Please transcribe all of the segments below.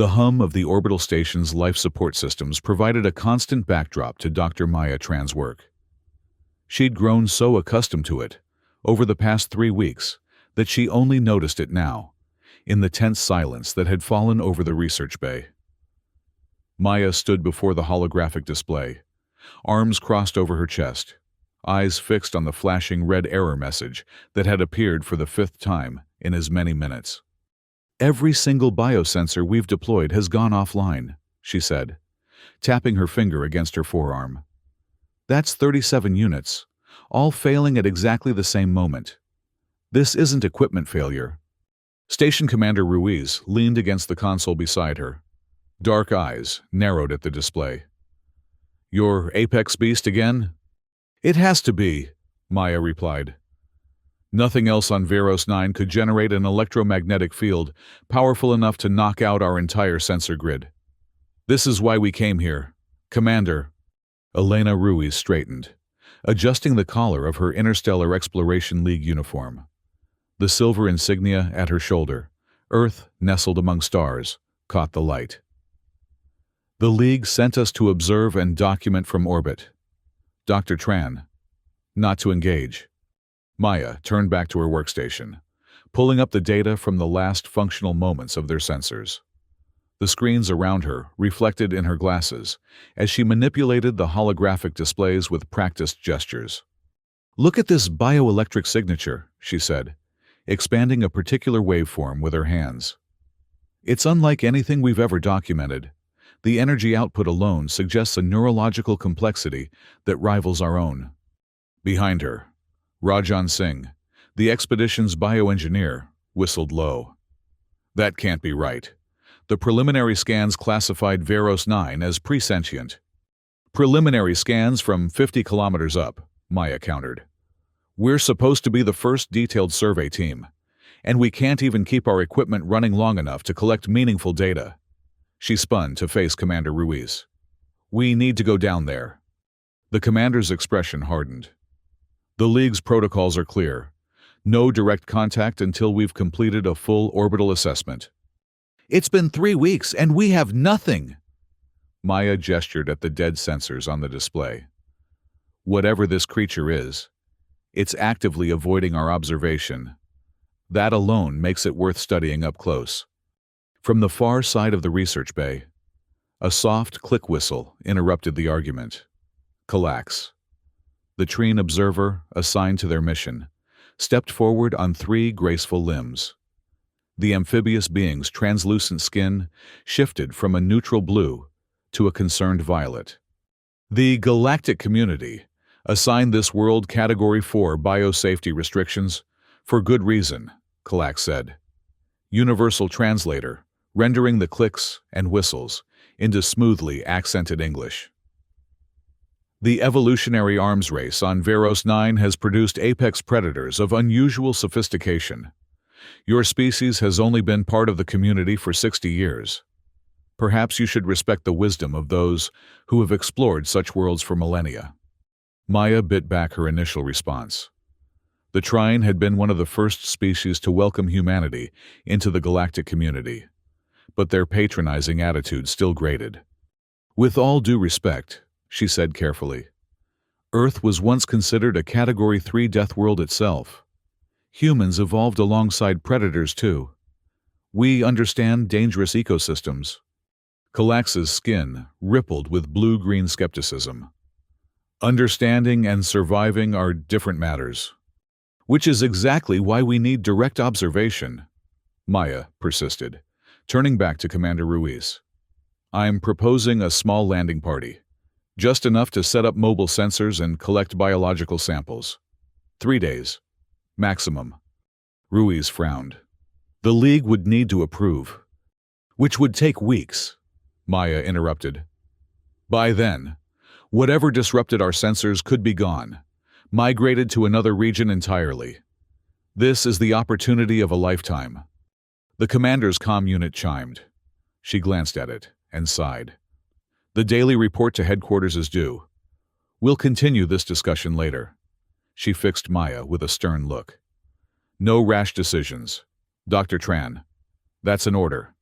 The hum of the orbital station's life support systems provided a constant backdrop to Dr. Maya Tran's work. She'd grown so accustomed to it, over the past 3 weeks, that she only noticed it now, in the tense silence that had fallen over the research bay. Maya stood before the holographic display, arms crossed over her chest, eyes fixed on the flashing red error message that had appeared for the 5th time in as many minutes. "Every single biosensor we've deployed has gone offline," she said, tapping her finger against her forearm. "That's 37 units, all failing at exactly the same moment. This isn't equipment failure." Station Commander Ruiz leaned against the console beside her. Dark eyes narrowed at the display. "Your apex beast again?" "It has to be," Maya replied. "Nothing else on Veros 9 could generate an electromagnetic field powerful enough to knock out our entire sensor grid. This is why we came here, Commander." Elena Ruiz straightened, adjusting the collar of her Interstellar Exploration League uniform. The silver insignia at her shoulder, Earth nestled among stars, caught the light. "The League sent us to observe and document from orbit. Dr. Tran, not to engage." Maya turned back to her workstation, pulling up the data from the last functional moments of their sensors. The screens around her reflected in her glasses as she manipulated the holographic displays with practiced gestures. "Look at this bioelectric signature," she said, expanding a particular waveform with her hands. "It's unlike anything we've ever documented. The energy output alone suggests a neurological complexity that rivals our own." Behind her, Rajan Singh, the expedition's bioengineer, whistled low. "That can't be right. The preliminary scans classified Veros 9 as presentient." "Preliminary scans from 50 kilometers up," Maya countered. "We're supposed to be the first detailed survey team, and we can't even keep our equipment running long enough to collect meaningful data." She spun to face Commander Ruiz. "We need to go down there." The commander's expression hardened. "The League's protocols are clear. No direct contact until we've completed a full orbital assessment." "It's been 3 weeks and we have nothing!" Maya gestured at the dead sensors on the display. "Whatever this creature is, it's actively avoiding our observation. That alone makes it worth studying up close." From the far side of the research bay, a soft click whistle interrupted the argument. Kallax, the Treen observer assigned to their mission, stepped forward on 3 graceful limbs. The amphibious being's translucent skin shifted from a neutral blue to a concerned violet. "The galactic community assigned this world Category 4 biosafety restrictions for good reason," Kallax said. Universal translator, rendering the clicks and whistles into smoothly accented English. "The evolutionary arms race on Veros 9 has produced apex predators of unusual sophistication. Your species has only been part of the community for 60 years. Perhaps you should respect the wisdom of those who have explored such worlds for millennia." Maya bit back her initial response. The Trine had been one of the first species to welcome humanity into the galactic community, but their patronizing attitude still grated. "With all due respect," she said carefully, "Earth was once considered a Category 3 death world itself. Humans evolved alongside predators too. We understand dangerous ecosystems." Kallax's skin rippled with blue-green skepticism. "Understanding and surviving are different matters. Which is exactly why we need direct observation," Maya persisted, turning back to Commander Ruiz. "I'm proposing a small landing party, just enough to set up mobile sensors and collect biological samples. 3 days, maximum." Ruiz frowned. "The League would need to approve." "Which would take weeks," Maya interrupted. "By then, whatever disrupted our sensors could be gone, migrated to another region entirely. This is the opportunity of a lifetime." The commander's comm unit chimed. She glanced at it and sighed. "The daily report to headquarters is due. We'll continue this discussion later." She fixed Maya with a stern look. "No rash decisions. Dr. Tran, that's an order."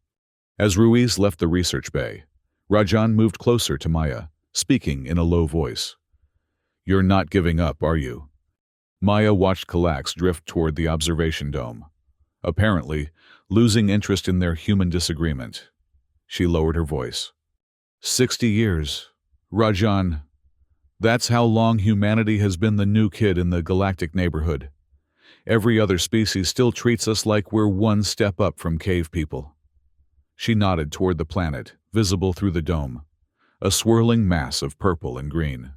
As Ruiz left the research bay, Rajan moved closer to Maya, speaking in a low voice. "You're not giving up, are you?" Maya watched Kalax drift toward the observation dome, apparently losing interest in their human disagreement. She lowered her voice. 60 years. Rajan, that's how long humanity has been the new kid in the galactic neighborhood. Every other species still treats us like we're one step up from cave people. She nodded toward the planet, visible through the dome, a swirling mass of purple and green.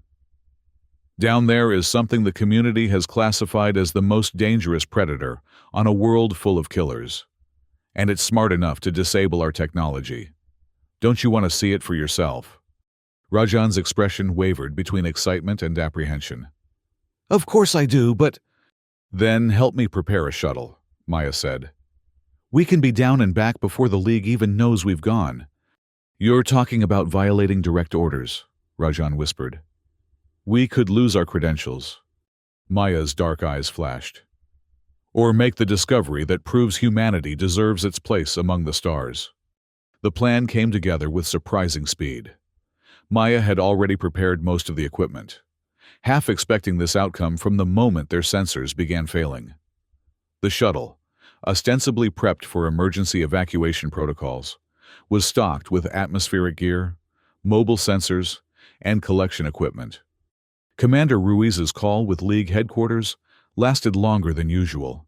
Down there is something the community has classified as the most dangerous predator on a world full of killers. And it's smart enough to disable our technology. Don't you want to see it for yourself?" Rajan's expression wavered between excitement and apprehension. "Of course I do, but—" "Then help me prepare a shuttle," Maya said. "We can be down and back before the League even knows we've gone." "You're talking about violating direct orders," Rajan whispered. "We could lose our credentials." Maya's dark eyes flashed. "Or make the discovery that proves humanity deserves its place among the stars." The plan came together with surprising speed. Maya had already prepared most of the equipment, half expecting this outcome from the moment their sensors began failing. The shuttle, ostensibly prepped for emergency evacuation protocols, was stocked with atmospheric gear, mobile sensors, and collection equipment. Commander Ruiz's call with League headquarters lasted longer than usual,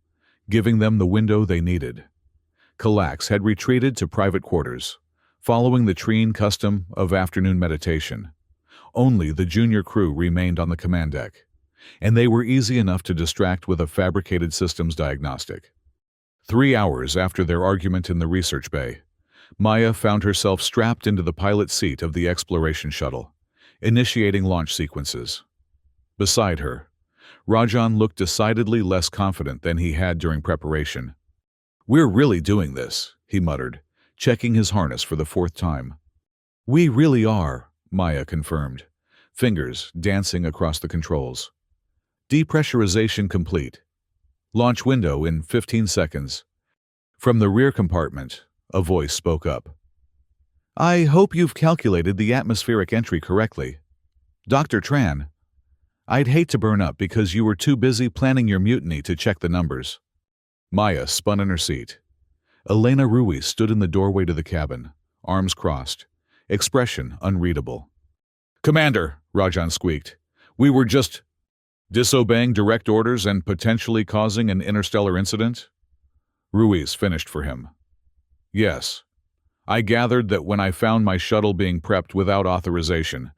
giving them the window they needed. Kalax had retreated to private quarters, following the Treen custom of afternoon meditation. Only the junior crew remained on the command deck, and they were easy enough to distract with a fabricated systems diagnostic. 3 hours after their argument in the research bay, Maya found herself strapped into the pilot's seat of the exploration shuttle, initiating launch sequences. Beside her, Rajan looked decidedly less confident than he had during preparation. "We're really doing this," he muttered, checking his harness for the 4th time. "We really are," Maya confirmed, fingers dancing across the controls. "Depressurization complete. Launch window in 15 seconds. From the rear compartment, a voice spoke up. "I hope you've calculated the atmospheric entry correctly. Dr. Tran, I'd hate to burn up because you were too busy planning your mutiny to check the numbers." Maya spun in her seat. Elena Ruiz stood in the doorway to the cabin, arms crossed, expression unreadable. "Commander," Rajan squeaked, "we were just disobeying direct orders and potentially causing an interstellar incident?" Ruiz finished for him. "Yes. I gathered that when I found my shuttle being prepped without authorization."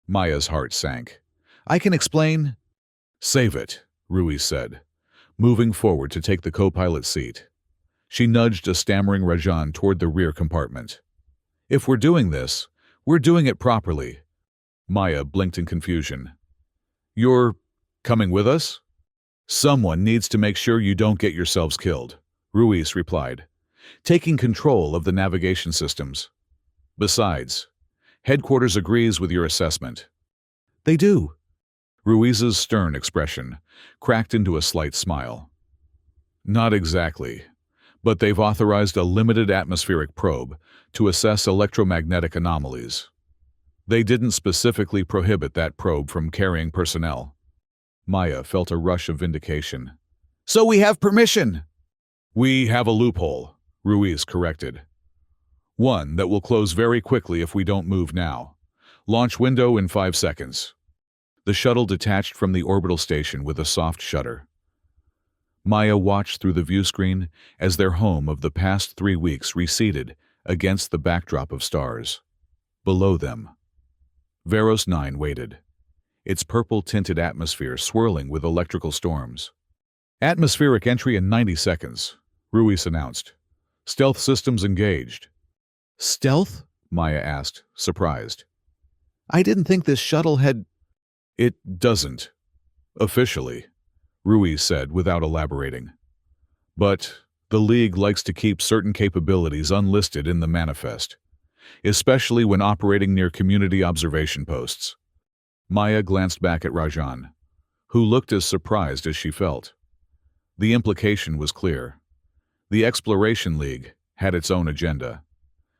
Maya's heart sank. "I can explain." "Save it," Ruiz said, moving forward to take the co-pilot seat. She nudged a stammering Rajan toward the rear compartment. "If we're doing this, we're doing it properly." Maya blinked in confusion. "You're coming with us?" "Someone needs to make sure you don't get yourselves killed," Ruiz replied, taking control of the navigation systems. "Besides, headquarters agrees with your assessment." "They do." Ruiz's stern expression cracked into a slight smile. "Not exactly, but they've authorized a limited atmospheric probe to assess electromagnetic anomalies. They didn't specifically prohibit that probe from carrying personnel." Maya felt a rush of vindication. "So we have permission!" "We have a loophole," Ruiz corrected. "One that will close very quickly if we don't move now. Launch window in 5 seconds." The shuttle detached from the orbital station with a soft shudder. Maya watched through the view screen as their home of the past 3 weeks receded against the backdrop of stars. Below them, Veros 9 waited, its purple-tinted atmosphere swirling with electrical storms. "Atmospheric entry in 90 seconds, Ruiz announced. "Stealth systems engaged." "Stealth?" Maya asked, surprised. "I didn't think this shuttle had—" "It doesn't. Officially," Ruiz said without elaborating. "But the League likes to keep certain capabilities unlisted in the manifest, especially when operating near community observation posts." Maya glanced back at Rajan, who looked as surprised as she felt. The implication was clear. The Exploration League had its own agenda.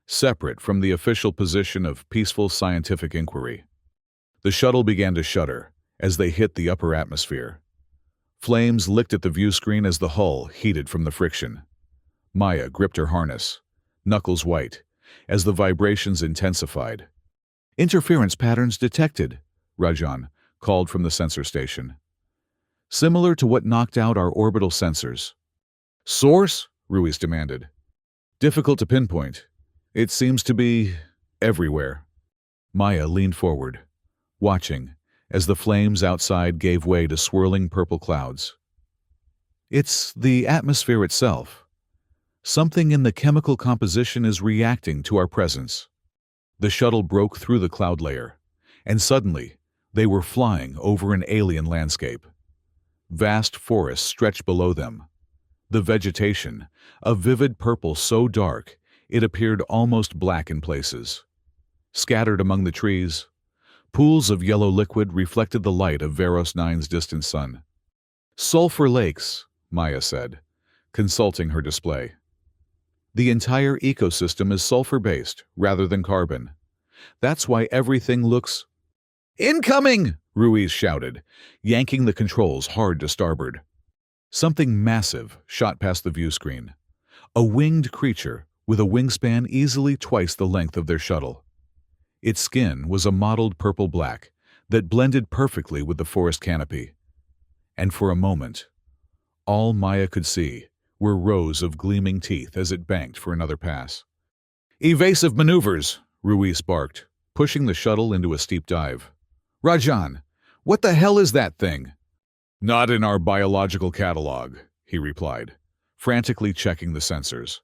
separate from the official position of peaceful scientific inquiry. The shuttle began to shudder as they hit the upper atmosphere. Flames licked at the view screen as the hull heated from the friction. Maya gripped her harness, knuckles white, as the vibrations intensified. "Interference patterns detected," Rajan called from the sensor station. "Similar to what knocked out our orbital sensors." "Source?" Ruiz demanded. "Difficult to pinpoint. It seems to be everywhere." Maya leaned forward, watching as the flames outside gave way to swirling purple clouds. "It's the atmosphere itself. Something in the chemical composition is reacting to our presence." The shuttle broke through the cloud layer, and suddenly they were flying over an alien landscape. Vast forests stretched below them. The vegetation, a vivid purple so dark it appeared almost black in places. Scattered among the trees, pools of yellow liquid reflected the light of Veros 9's distant sun. "Sulfur lakes," Maya said, consulting her display. "The entire ecosystem is sulfur-based rather than carbon. That's why everything looks—" "Incoming!" Ruiz shouted, yanking the controls hard to starboard. Something massive shot past the view screen. A winged creature with a wingspan easily twice the length of their shuttle. Its skin was a mottled purple-black that blended perfectly with the forest canopy. And for a moment, all Maya could see were rows of gleaming teeth as it banked for another pass. "Evasive maneuvers," Ruiz barked, pushing the shuttle into a steep dive. "Rajan, what the hell is that thing?" "Not in our biological catalog," he replied, frantically checking the sensors.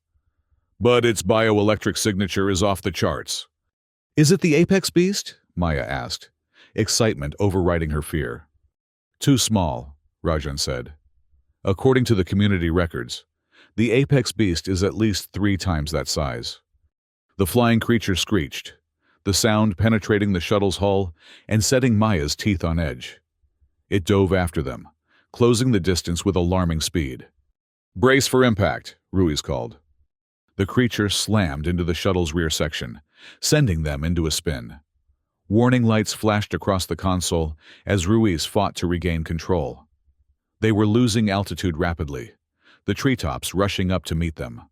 "But its bioelectric signature is off the charts." "Is it the apex beast?" Maya asked, excitement overriding her fear. "Too small," Rajan said. "According to the community records, the apex beast is at least 3 times that size." The flying creature screeched, the sound penetrating the shuttle's hull and setting Maya's teeth on edge. It dove after them, closing the distance with alarming speed. "Brace for impact," Ruiz called. The creature slammed into the shuttle's rear section, sending them into a spin. Warning lights flashed across the console as Ruiz fought to regain control. They were losing altitude rapidly, the treetops rushing up to meet them.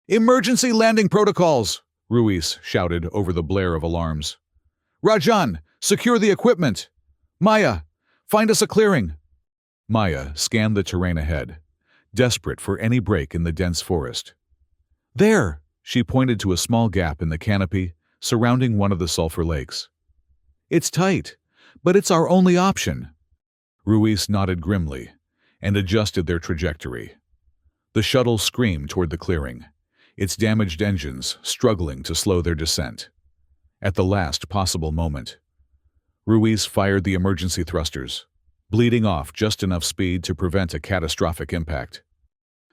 "Emergency landing protocols!" Ruiz shouted over the blare of alarms. "Rajan, secure the equipment! Maya, find us a clearing!" Maya scanned the terrain ahead, desperate for any break in the dense forest. "There!" She pointed to a small gap in the canopy surrounding one of the sulfur lakes. "It's tight, but it's our only option." Ruiz nodded grimly and adjusted their trajectory. The shuttle screamed toward the clearing, its damaged engines struggling to slow their descent. At the last possible moment, Ruiz fired the emergency thrusters, bleeding off just enough speed to prevent a catastrophic impact.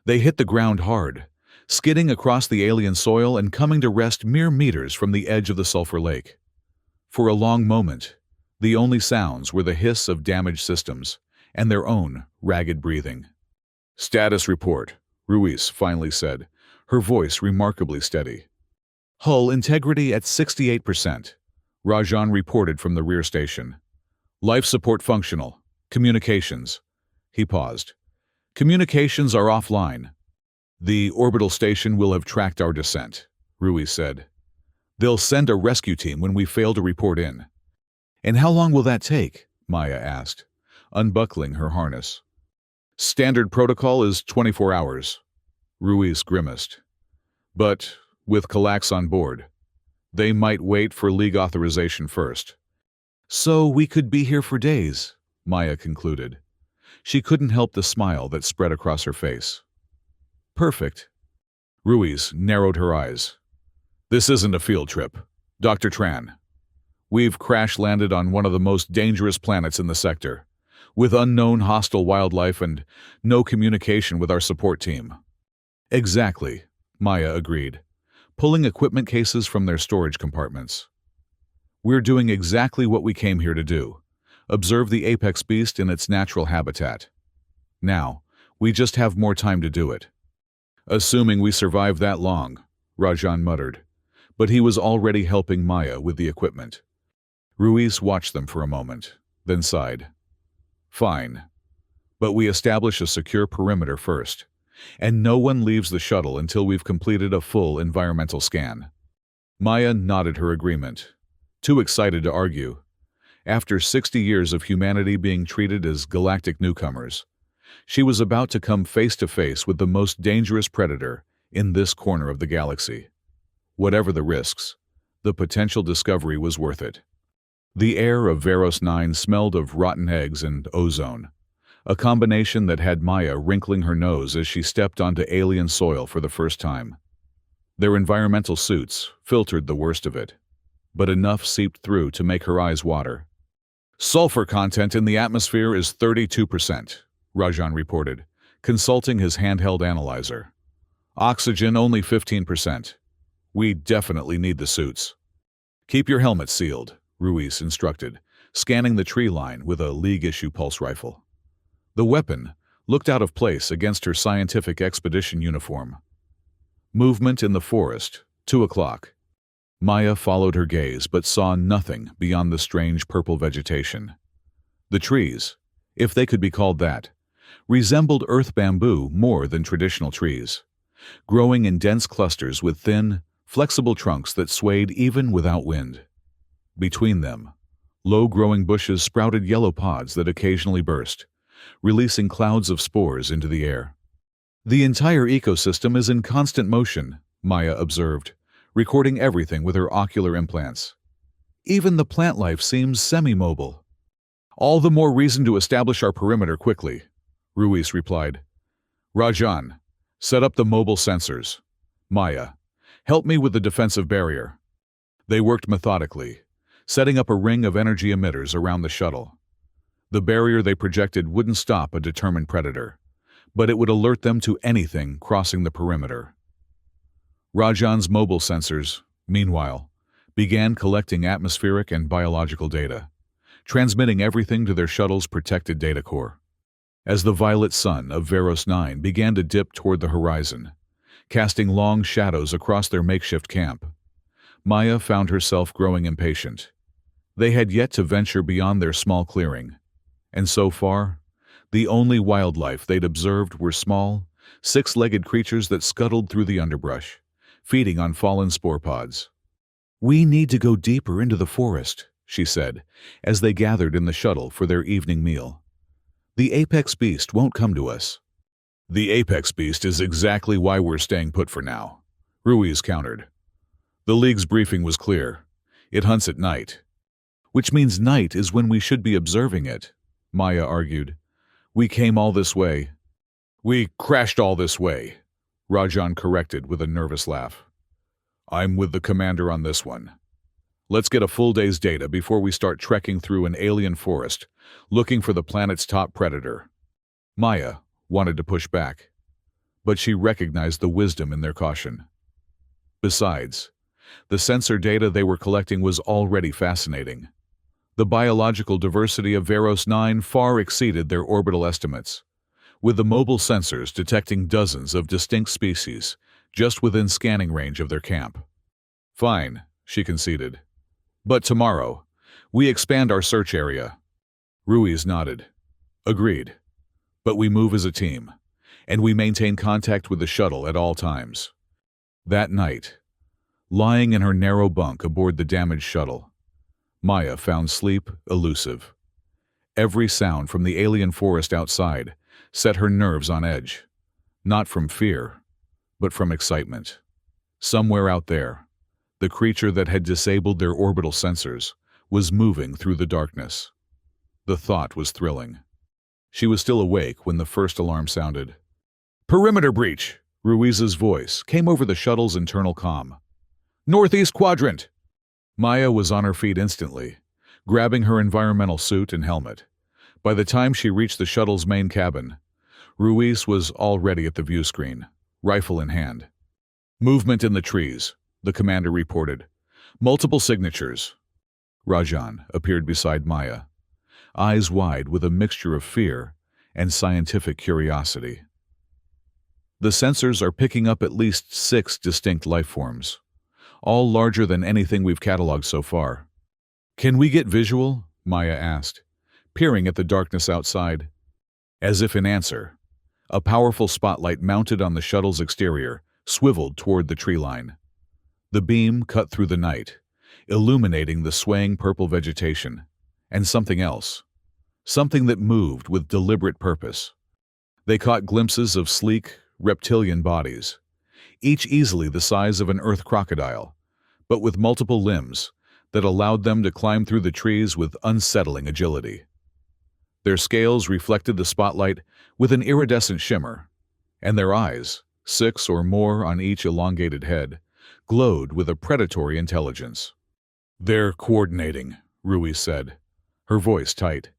They hit the ground hard, skidding across the alien soil and coming to rest mere meters from the edge of the sulfur lake. For a long moment, the only sounds were the hiss of damaged systems and their own ragged breathing. "Status report," Ruiz finally said, her voice remarkably steady. "Hull integrity at 68%, Rajan reported from the rear station. "Life support functional. Communications." He paused. "Communications are offline." "The orbital station will have tracked our descent," Ruiz said. "They'll send a rescue team when we fail to report in." "And how long will that take?" Maya asked, unbuckling her harness. "Standard protocol is 24 hours. Ruiz grimaced. "But with Calax on board, they might wait for League authorization first." "So we could be here for days," Maya concluded. She couldn't help the smile that spread across her face. "Perfect." Ruiz narrowed her eyes. "This isn't a field trip, Dr. Tran. We've crash-landed on one of the most dangerous planets in the sector, with unknown hostile wildlife and no communication with our support team." "Exactly," Maya agreed, pulling equipment cases from their storage compartments. "We're doing exactly what we came here to do, observe the apex beast in its natural habitat. Now, we just have more time to do it." "Assuming we survive that long," Rajan muttered, but he was already helping Maya with the equipment. Ruiz watched them for a moment, then sighed. Fine. But we establish a secure perimeter first, and no one leaves the shuttle until we've completed a full environmental scan. Maya nodded her agreement, too excited to argue. After 60 years of humanity being treated as galactic newcomers, she was about to come face to face with the most dangerous predator in this corner of the galaxy. Whatever the risks, the potential discovery was worth it. The air of Veros 9 smelled of rotten eggs and ozone, a combination that had Maya wrinkling her nose as she stepped onto alien soil for the first time. Their environmental suits filtered the worst of it, but enough seeped through to make her eyes water. Sulfur content in the atmosphere is 32%, Rajan reported, consulting his handheld analyzer. Oxygen only 15%. We definitely need the suits. Keep your helmet sealed, Ruiz instructed, scanning the tree line with a League-issue pulse rifle. The weapon looked out of place against her scientific expedition uniform. Movement in the forest, 2 o'clock. Maya followed her gaze but saw nothing beyond the strange purple vegetation. The trees, if they could be called that, resembled earth bamboo more than traditional trees, growing in dense clusters with thin, flexible trunks that swayed even without wind. Between them, low-growing bushes sprouted yellow pods that occasionally burst, releasing clouds of spores into the air. The entire ecosystem is in constant motion, Maya observed, recording everything with her ocular implants. Even the plant life seems semi-mobile. All the more reason to establish our perimeter quickly, Ruiz replied. Rajan, set up the mobile sensors. Maya, help me with the defensive barrier. They worked methodically, setting up a ring of energy emitters around the shuttle. The barrier they projected wouldn't stop a determined predator, but it would alert them to anything crossing the perimeter. Rajan's mobile sensors, meanwhile, began collecting atmospheric and biological data, transmitting everything to their shuttle's protected data core. As the violet sun of Veros 9 began to dip toward the horizon, casting long shadows across their makeshift camp, Maya found herself growing impatient. They had yet to venture beyond their small clearing, and so far, the only wildlife they'd observed were small, six-legged creatures that scuttled through the underbrush, feeding on fallen spore pods. We need to go deeper into the forest, she said, as they gathered in the shuttle for their evening meal. The apex beast won't come to us. The apex beast is exactly why we're staying put for now, Ruiz countered. The League's briefing was clear. It hunts at night. Which means night is when we should be observing it, Maya argued. We came all this way. We crashed all this way, Rajan corrected with a nervous laugh. I'm with the commander on this one. Let's get a full day's data before we start trekking through an alien forest, looking for the planet's top predator. Maya wanted to push back, but she recognized the wisdom in their caution. Besides, the sensor data they were collecting was already fascinating. The biological diversity of Veros 9 far exceeded their orbital estimates, with the mobile sensors detecting dozens of distinct species just within scanning range of their camp. Fine, she conceded. But tomorrow, we expand our search area. Ruiz nodded. Agreed. But we move as a team, and we maintain contact with the shuttle at all times. That night, lying in her narrow bunk aboard the damaged shuttle, Maya found sleep elusive. Every sound from the alien forest outside set her nerves on edge, not from fear, but from excitement. Somewhere out there, the creature that had disabled their orbital sensors was moving through the darkness. The thought was thrilling. She was still awake when the first alarm sounded. Perimeter breach, Ruiz's voice came over the shuttle's internal comm. Northeast quadrant! Maya was on her feet instantly, grabbing her environmental suit and helmet. By the time she reached the shuttle's main cabin, Ruiz was already at the view screen, rifle in hand. Movement in the trees, the commander reported. Multiple signatures. Rajan appeared beside Maya, eyes wide with a mixture of fear and scientific curiosity. The sensors are picking up at least 6 distinct life forms, all larger than anything we've cataloged so far. "Can we get visual?" Maya asked, peering at the darkness outside. As if in answer, a powerful spotlight mounted on the shuttle's exterior swiveled toward the tree line. The beam cut through the night, illuminating the swaying purple vegetation, and something else, something that moved with deliberate purpose. They caught glimpses of sleek, reptilian bodies, each easily the size of an earth crocodile, but with multiple limbs that allowed them to climb through the trees with unsettling agility. Their scales reflected the spotlight with an iridescent shimmer, and their eyes, 6 or more on each elongated head, glowed with a predatory intelligence. "They're coordinating," Ruiz said, her voice tight.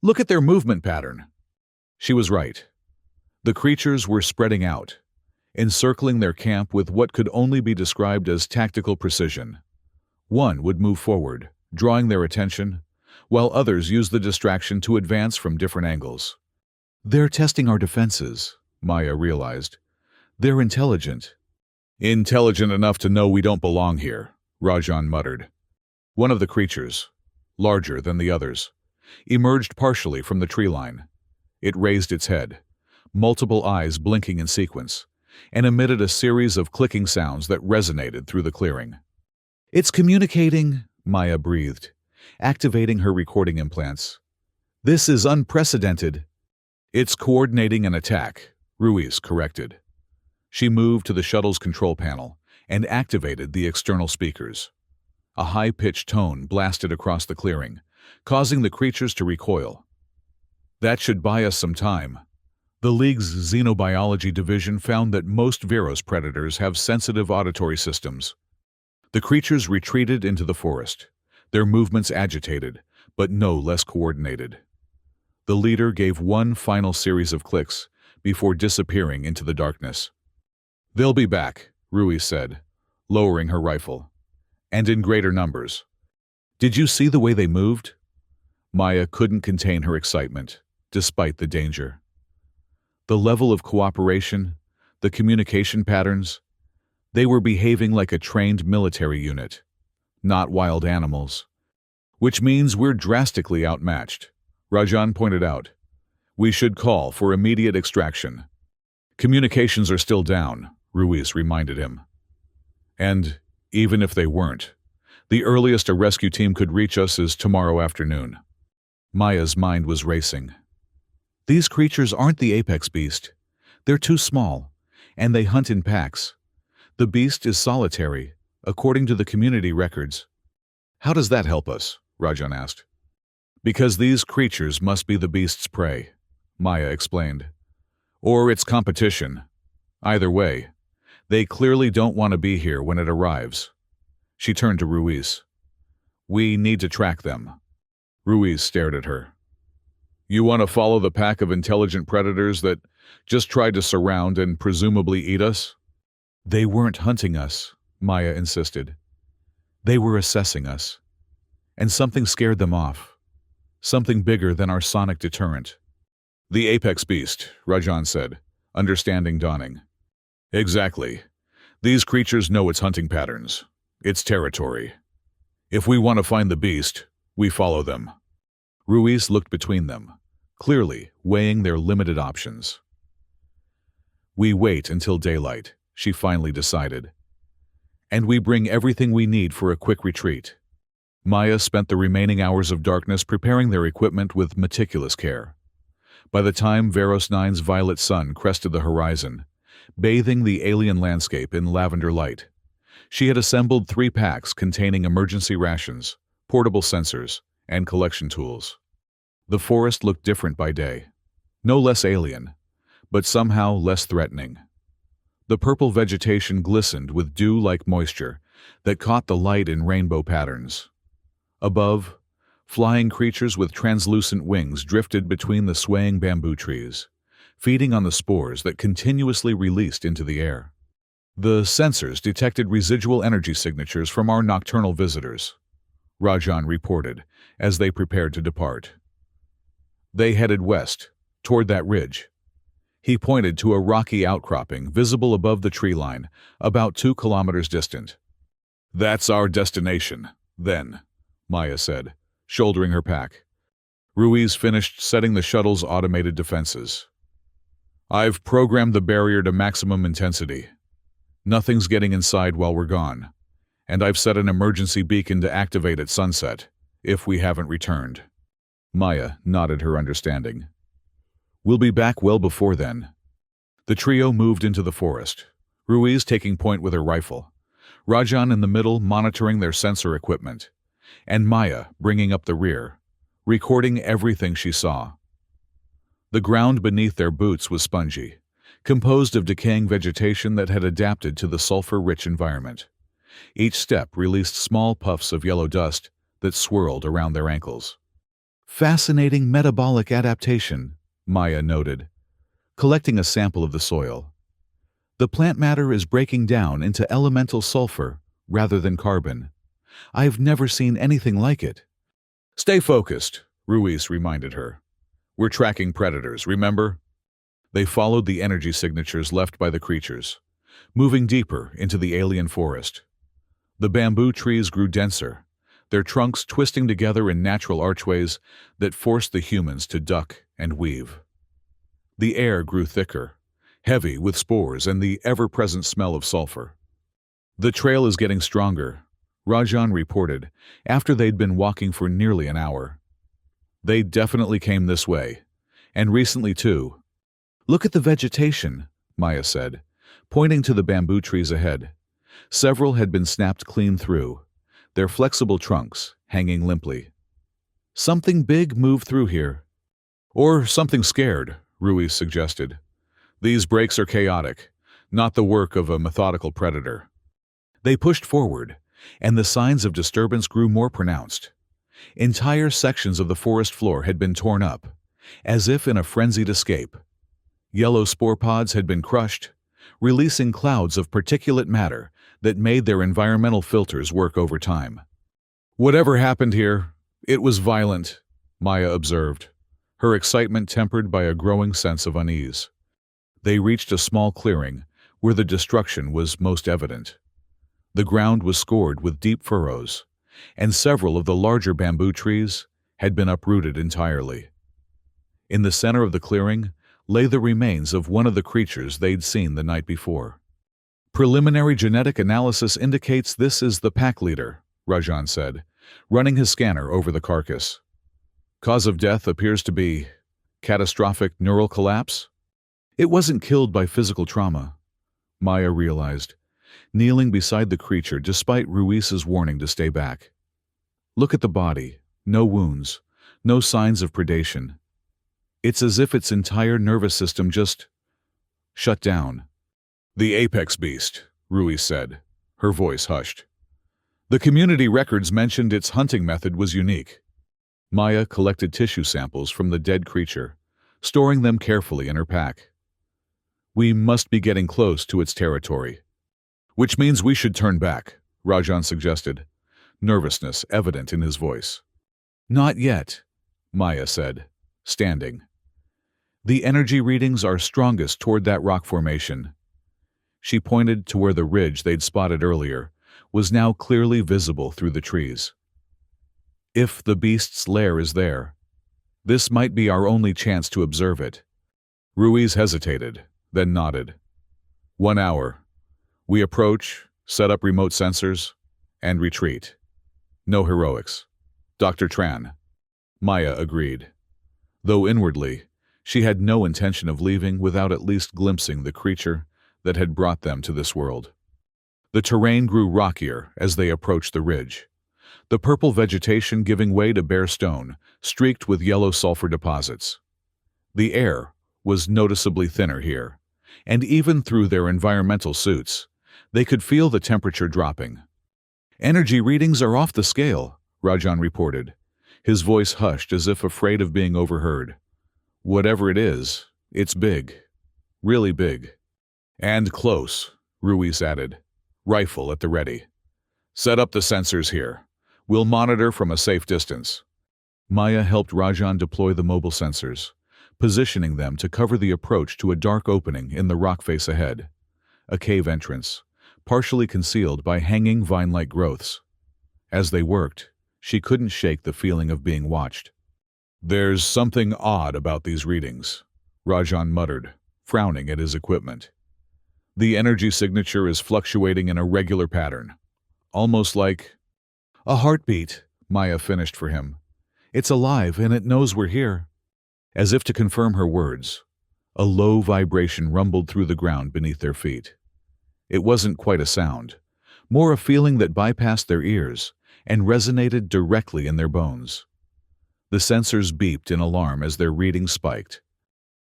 "Look at their movement pattern." She was right. The creatures were spreading out, encircling their camp with what could only be described as tactical precision. One would move forward, drawing their attention, while others used the distraction to advance from different angles. "They're testing our defenses," Maya realized. "They're intelligent." "Intelligent enough to know we don't belong here," Rajan muttered. One of the creatures, larger than the others, emerged partially from the tree line. It raised its head, multiple eyes blinking in sequence, and emitted a series of clicking sounds that resonated through the clearing. "It's communicating," Maya breathed, activating her recording implants. "This is unprecedented." "It's coordinating an attack," Ruiz corrected. She moved to the shuttle's control panel and activated the external speakers. A high-pitched tone blasted across the clearing, causing the creatures to recoil. "That should buy us some time." The League's Xenobiology division found that most Veros predators have sensitive auditory systems. The creatures retreated into the forest, their movements agitated, but no less coordinated. The leader gave one final series of clicks before disappearing into the darkness. "They'll be back," Ruiz said, lowering her rifle. "And in greater numbers." "Did you see the way they moved?" Maya couldn't contain her excitement, despite the danger. The level of cooperation, the communication patterns, they were behaving like a trained military unit, not wild animals. "Which means we're drastically outmatched," Rajan pointed out. "We should call for immediate extraction." "Communications are still down," Ruiz reminded him. "And even if they weren't, the earliest a rescue team could reach us is tomorrow afternoon." Maya's mind was racing. "These creatures aren't the apex beast. They're too small, and they hunt in packs. The beast is solitary, according to the community records." "How does that help us?" Rajan asked. "Because these creatures must be the beast's prey," Maya explained. "Or its competition. Either way, they clearly don't want to be here when it arrives." She turned to Ruiz. "We need to track them." Ruiz stared at her. "You want to follow the pack of intelligent predators that just tried to surround and presumably eat us?" "They weren't hunting us," Maya insisted. "They were assessing us. And something scared them off. Something bigger than our sonic deterrent." "The apex beast," Rajan said, understanding dawning. "Exactly. These creatures know its hunting patterns, its territory. If we want to find the beast, we follow them." Ruiz looked between them, clearly weighing their limited options. "We wait until daylight," she finally decided. "And we bring everything we need for a quick retreat." Maya spent the remaining hours of darkness preparing their equipment with meticulous care. By the time Veros 9's violet sun crested the horizon, bathing the alien landscape in lavender light, she had assembled 3 packs containing emergency rations, portable sensors, and collection tools. The forest looked different by day. No less alien, but somehow less threatening. The purple vegetation glistened with dew-like moisture that caught the light in rainbow patterns. Above, flying creatures with translucent wings drifted between the swaying bamboo trees, feeding on the spores that continuously released into the air. "The sensors detected residual energy signatures from our nocturnal visitors," Rajan reported as they prepared to depart. They headed west, toward that ridge. He pointed to a rocky outcropping visible above the tree line, about 2 kilometers distant. That's our destination, then, Maya said, shouldering her pack. Ruiz finished setting the shuttle's automated defenses. I've programmed the barrier to maximum intensity. Nothing's getting inside while we're gone, and I've set an emergency beacon to activate at sunset, if we haven't returned. Maya nodded her understanding. We'll be back well before then. The trio moved into the forest, Ruiz taking point with her rifle, Rajan in the middle monitoring their sensor equipment, and Maya bringing up the rear, recording everything she saw. The ground beneath their boots was spongy, composed of decaying vegetation that had adapted to the sulfur-rich environment. Each step released small puffs of yellow dust that swirled around their ankles. Fascinating metabolic adaptation, Maya noted, collecting a sample of the soil. The plant matter is breaking down into elemental sulfur rather than carbon. I've never seen anything like it. Stay focused, Ruiz reminded her. We're tracking predators, remember? They followed the energy signatures left by the creatures, moving deeper into the alien forest. The bamboo trees grew denser, their trunks twisting together in natural archways that forced the humans to duck and weave. The air grew thicker, heavy with spores and the ever-present smell of sulfur. The trail is getting stronger, Rajan reported, after they'd been walking for nearly an hour. They definitely came this way, and recently too. Look at the vegetation, Maya said, pointing to the bamboo trees ahead. Several had been snapped clean through, their flexible trunks hanging limply. Something big moved through here. Or something scared, Ruiz suggested. These breaks are chaotic, not the work of a methodical predator. They pushed forward, and the signs of disturbance grew more pronounced. Entire sections of the forest floor had been torn up, as if in a frenzied escape. Yellow spore pods had been crushed, releasing clouds of particulate matter that made their environmental filters work overtime. Whatever happened here, it was violent, Maya observed, her excitement tempered by a growing sense of unease. They reached a small clearing where the destruction was most evident. The ground was scored with deep furrows, and several of the larger bamboo trees had been uprooted entirely. In the center of the clearing lay the remains of one of the creatures they'd seen the night before. Preliminary genetic analysis indicates this is the pack leader, Rajan said, running his scanner over the carcass. Cause of death appears to be catastrophic neural collapse. It wasn't killed by physical trauma, Maya realized, kneeling beside the creature despite Ruiz's warning to stay back. Look at the body, no wounds, no signs of predation. It's as if its entire nervous system just shut down. The apex beast, Ruiz said, her voice hushed. The community records mentioned its hunting method was unique. Maya collected tissue samples from the dead creature, storing them carefully in her pack. We must be getting close to its territory. Which means we should turn back, Rajan suggested, nervousness evident in his voice. Not yet, Maya said, standing. The energy readings are strongest toward that rock formation. She pointed to where the ridge they'd spotted earlier was now clearly visible through the trees. If the beast's lair is there, this might be our only chance to observe it. Ruiz hesitated, then nodded. 1 hour. We approach, set up remote sensors, and retreat. No heroics. Dr. Tran. Maya agreed. Though inwardly, she had no intention of leaving without at least glimpsing the creature that had brought them to this world. The terrain grew rockier as they approached the ridge, the purple vegetation giving way to bare stone, streaked with yellow sulfur deposits. The air was noticeably thinner here, and even through their environmental suits, they could feel the temperature dropping. Energy readings are off the scale, Rajan reported, his voice hushed as if afraid of being overheard. Whatever it is, it's big. Really big. And close, Ruiz added, rifle at the ready. Set up the sensors here. We'll monitor from a safe distance. Maya helped Rajan deploy the mobile sensors, positioning them to cover the approach to a dark opening in the rock face ahead. A cave entrance, partially concealed by hanging vine-like growths. As they worked, she couldn't shake the feeling of being watched. "There's something odd about these readings," Rajan muttered, frowning at his equipment. "The energy signature is fluctuating in a regular pattern, almost like a heartbeat," Maya finished for him. "It's alive and it knows we're here." As if to confirm her words, a low vibration rumbled through the ground beneath their feet. It wasn't quite a sound, more a feeling that bypassed their ears and resonated directly in their bones. The sensors beeped in alarm as their reading spiked.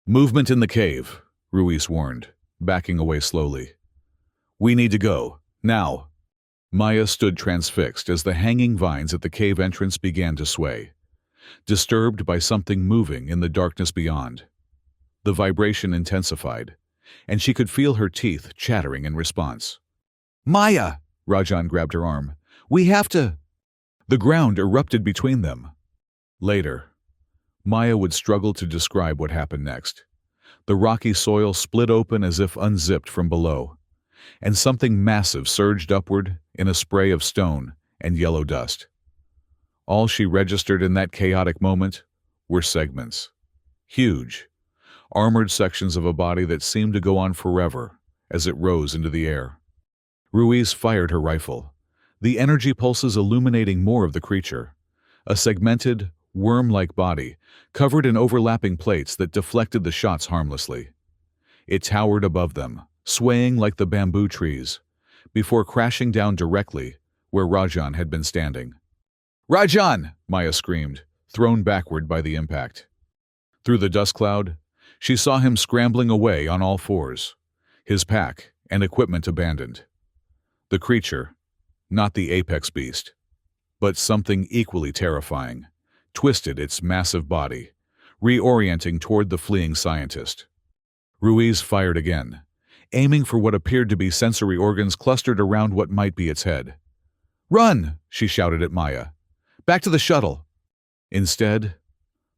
"Movement in the cave," Ruiz warned, backing away slowly. "We need to go, now." Maya stood transfixed as the hanging vines at the cave entrance began to sway, disturbed by something moving in the darkness beyond. The vibration intensified, and she could feel her teeth chattering in response. "Maya!" Rajan grabbed her arm. "We have to—" The ground erupted between them. Later, Maya would struggle to describe what happened next. The rocky soil split open as if unzipped from below, and something massive surged upward in a spray of stone and yellow dust. All she registered in that chaotic moment were segments. Huge, armored sections of a body that seemed to go on forever as it rose into the air. Ruiz fired her rifle, the energy pulses illuminating more of the creature, a segmented, worm-like body covered in overlapping plates that deflected the shots harmlessly. It towered above them, swaying like the bamboo trees, before crashing down directly where Rajan had been standing. "Rajan!" Maya screamed, thrown backward by the impact. Through the dust cloud, she saw him scrambling away on all fours, his pack and equipment abandoned. The creature, not the apex beast, but something equally terrifying, twisted its massive body, reorienting toward the fleeing scientist. Ruiz fired again, aiming for what appeared to be sensory organs clustered around what might be its head. "Run!" she shouted at Maya. "Back to the shuttle!" Instead,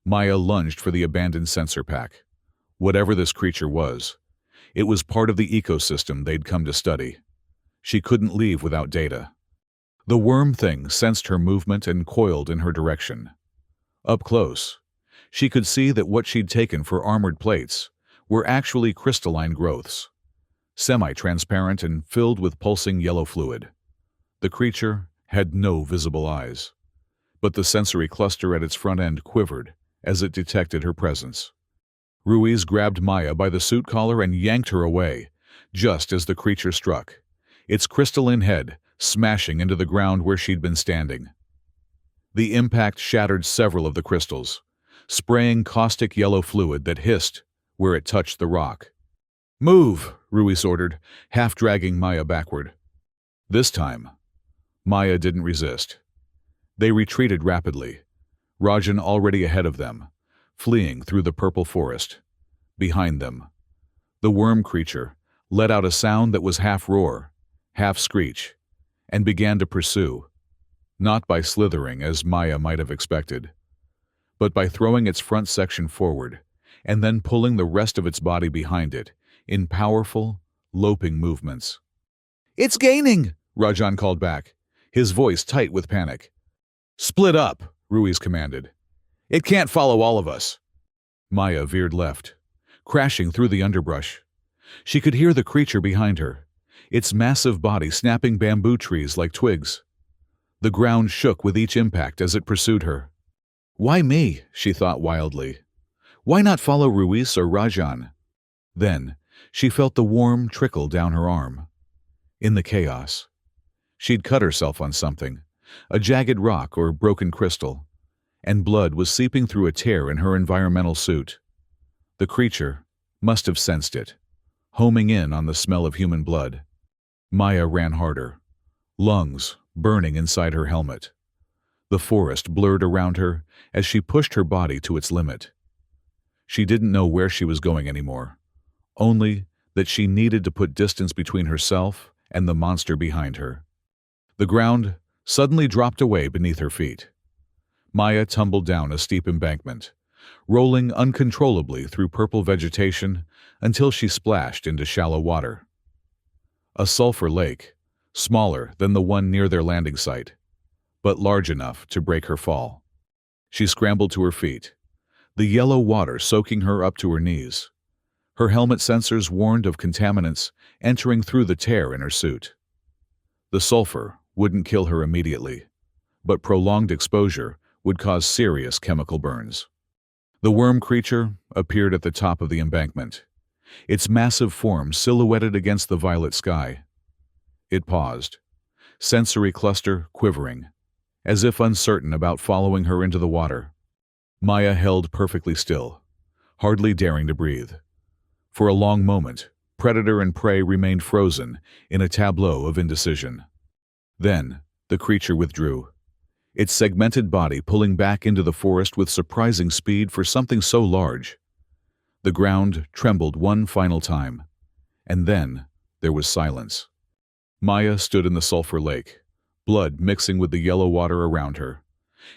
Maya lunged for the abandoned sensor pack. Whatever this creature was, it was part of the ecosystem they'd come to study. She couldn't leave without data. The worm thing sensed her movement and coiled in her direction. Up close, she could see that what she'd taken for armored plates were actually crystalline growths, semi-transparent and filled with pulsing yellow fluid. The creature had no visible eyes, but the sensory cluster at its front end quivered as it detected her presence. Ruiz grabbed Maya by the suit collar and yanked her away, just as the creature struck, its crystalline head smashing into the ground where she'd been standing. The impact shattered several of the crystals, spraying caustic yellow fluid that hissed where it touched the rock. "Move!" Ruiz ordered, half-dragging Maya backward. This time, Maya didn't resist. They retreated rapidly, Rajan already ahead of them, fleeing through the purple forest. Behind them, the worm creature let out a sound that was half roar, half screech, and began to pursue, not by slithering as Maya might have expected, but by throwing its front section forward and then pulling the rest of its body behind it in powerful, loping movements. "It's gaining!" Rajan called back, his voice tight with panic. "Split up," Ruiz commanded. "It can't follow all of us." Maya veered left, crashing through the underbrush. She could hear the creature behind her, its massive body snapping bamboo trees like twigs. The ground shook with each impact as it pursued her. "Why me?" she thought wildly. "Why not follow Ruiz or Rajan?" Then, she felt the warm trickle down her arm. In the chaos, she'd cut herself on something, a jagged rock or broken crystal, and blood was seeping through a tear in her environmental suit. The creature must have sensed it, homing in on the smell of human blood. Maya ran harder, lungs burning inside her helmet. The forest blurred around her as she pushed her body to its limit. She didn't know where she was going anymore, only that she needed to put distance between herself and the monster behind her. The ground suddenly dropped away beneath her feet. Maya tumbled down a steep embankment, rolling uncontrollably through purple vegetation until she splashed into shallow water. A sulfur lake, smaller than the one near their landing site, but large enough to break her fall. She scrambled to her feet, the yellow water soaking her up to her knees. Her helmet sensors warned of contaminants entering through the tear in her suit. The sulfur wouldn't kill her immediately, but prolonged exposure would cause serious chemical burns. The worm creature appeared at the top of the embankment, its massive form silhouetted against the violet sky. It paused, sensory cluster quivering, as if uncertain about following her into the water. Maya held perfectly still, hardly daring to breathe. For a long moment, predator and prey remained frozen in a tableau of indecision. Then, the creature withdrew, its segmented body pulling back into the forest with surprising speed for something so large. The ground trembled one final time, and then there was silence. Maya stood in the sulfur lake, blood mixing with the yellow water around her,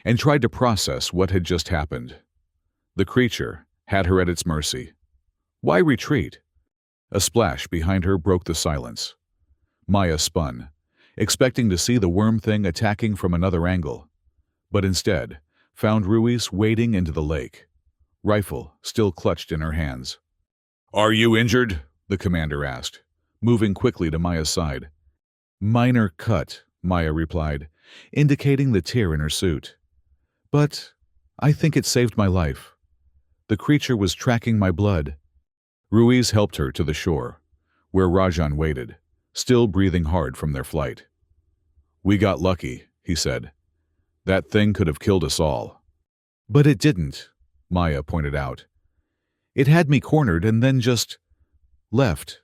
and tried to process what had just happened. The creature had her at its mercy. Why retreat? A splash behind her broke the silence. Maya spun, expecting to see the worm thing attacking from another angle, but instead found Ruiz wading into the lake, rifle still clutched in her hands. "Are you injured?" the commander asked, moving quickly to Maya's side. "Minor cut," Maya replied, indicating the tear in her suit. "But I think it saved my life. The creature was tracking my blood." Ruiz helped her to the shore, where Rajan waited, still breathing hard from their flight. "We got lucky," he said. "That thing could have killed us all." "But it didn't," Maya pointed out. "It had me cornered and then just left."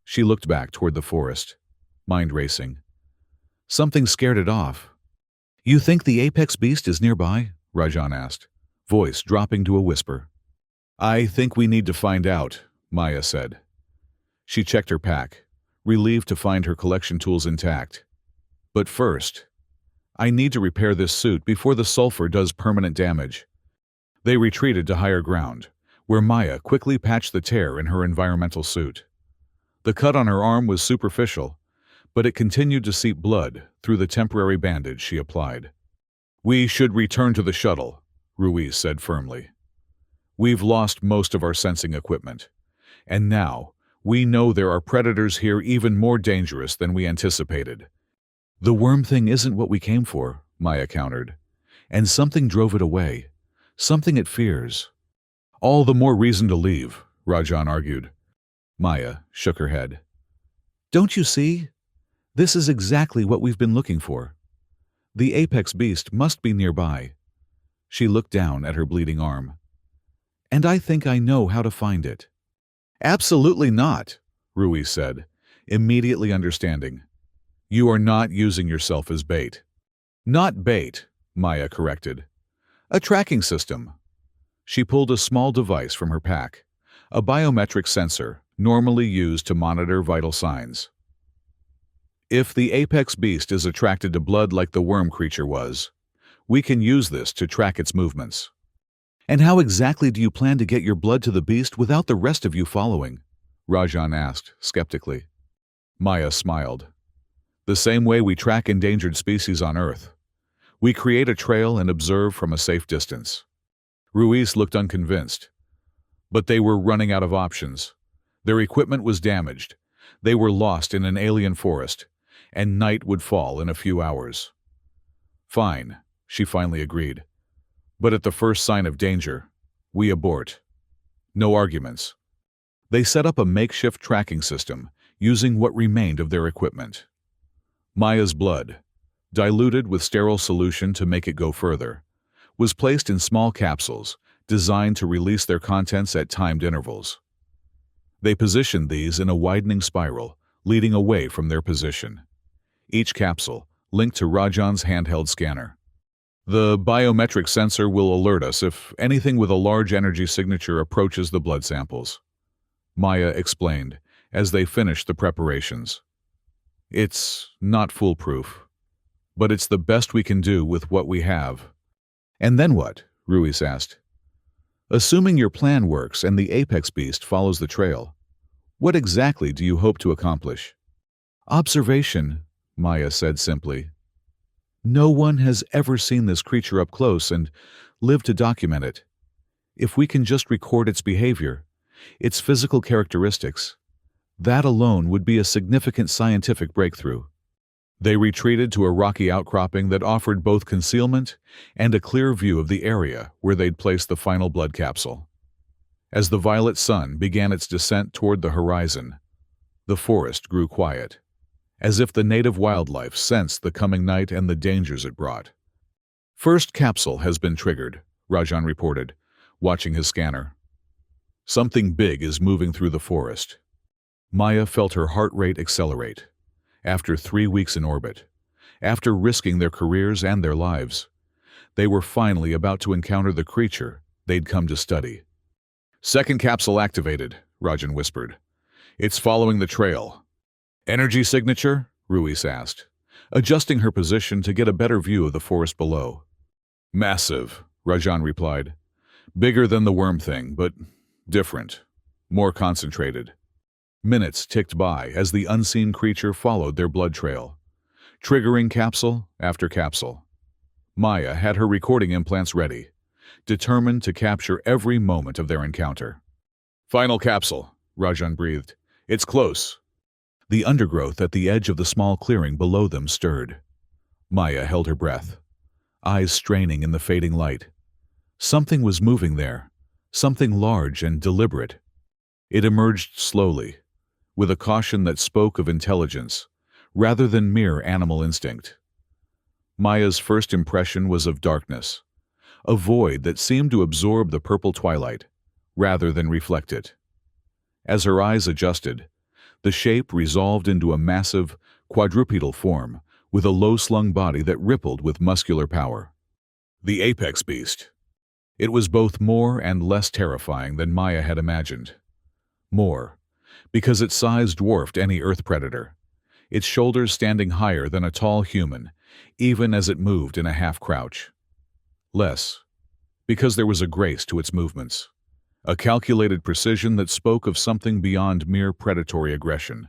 She looked back toward the forest, mind racing. "Something scared it off." "You think the apex beast is nearby?" Rajan asked, voice dropping to a whisper. "I think we need to find out," Maya said. She checked her pack, relieved to find her collection tools intact. "But first, I need to repair this suit before the sulfur does permanent damage." They retreated to higher ground, where Maya quickly patched the tear in her environmental suit. The cut on her arm was superficial, but it continued to seep blood through the temporary bandage she applied. "We should return to the shuttle," Ruiz said firmly. "We've lost most of our sensing equipment, and now we know there are predators here even more dangerous than we anticipated." "The worm thing isn't what we came for," Maya countered, "and something drove it away, something it fears." "All the more reason to leave," Rajan argued. Maya shook her head. "Don't you see? This is exactly what we've been looking for. The apex beast must be nearby." She looked down at her bleeding arm. "And I think I know how to find it." "Absolutely not," Ruiz said, immediately understanding. "You are not using yourself as bait." "Not bait," Maya corrected. "A tracking system." She pulled a small device from her pack, a biometric sensor normally used to monitor vital signs. "If the apex beast is attracted to blood like the worm creature was, we can use this to track its movements." "And how exactly do you plan to get your blood to the beast without the rest of you following?" Rajan asked, skeptically. Maya smiled. "The same way we track endangered species on Earth. We create a trail and observe from a safe distance." Ruiz looked unconvinced. But they were running out of options. Their equipment was damaged. They were lost in an alien forest, and night would fall in a few hours. "Fine," she finally agreed. "But at the first sign of danger, we abort. No arguments." They set up a makeshift tracking system using what remained of their equipment. Maya's blood, diluted with sterile solution to make it go further, was placed in small capsules designed to release their contents at timed intervals. They positioned these in a widening spiral, leading away from their position. Each capsule linked to Rajan's handheld scanner. "The biometric sensor will alert us if anything with a large energy signature approaches the blood samples," Maya explained as they finished the preparations. "It's not foolproof, but it's the best we can do with what we have." "And then what?" Ruiz asked. "Assuming your plan works and the apex beast follows the trail, what exactly do you hope to accomplish?" Observation, Maya said simply. No one has ever seen this creature up close and lived to document it. If we can just record its behavior, its physical characteristics, that alone would be a significant scientific breakthrough. They retreated to a rocky outcropping that offered both concealment and a clear view of the area where they'd placed the final blood capsule. As the violet sun began its descent toward the horizon, the forest grew quiet, as if the native wildlife sensed the coming night and the dangers it brought. First capsule has been triggered, Rajan reported, watching his scanner. Something big is moving through the forest. Maya felt her heart rate accelerate. After 3 weeks in orbit, after risking their careers and their lives, they were finally about to encounter the creature they'd come to study. Second capsule activated, Rajan whispered. It's following the trail. Energy signature? Ruiz asked, adjusting her position to get a better view of the forest below. Massive, Rajan replied. Bigger than the worm thing, but different, more concentrated. Minutes ticked by as the unseen creature followed their blood trail, triggering capsule after capsule. Maya had her recording implants ready, determined to capture every moment of their encounter. Final capsule, Rajan breathed. It's close. The undergrowth at the edge of the small clearing below them stirred. Maya held her breath, eyes straining in the fading light. Something was moving there, something large and deliberate. It emerged slowly, with a caution that spoke of intelligence, rather than mere animal instinct. Maya's first impression was of darkness, a void that seemed to absorb the purple twilight, rather than reflect it. As her eyes adjusted, the shape resolved into a massive, quadrupedal form with a low-slung body that rippled with muscular power. The apex beast. It was both more and less terrifying than Maya had imagined. More, because its size dwarfed any Earth predator, its shoulders standing higher than a tall human, even as it moved in a half-crouch. Less, because there was a grace to its movements, a calculated precision that spoke of something beyond mere predatory aggression.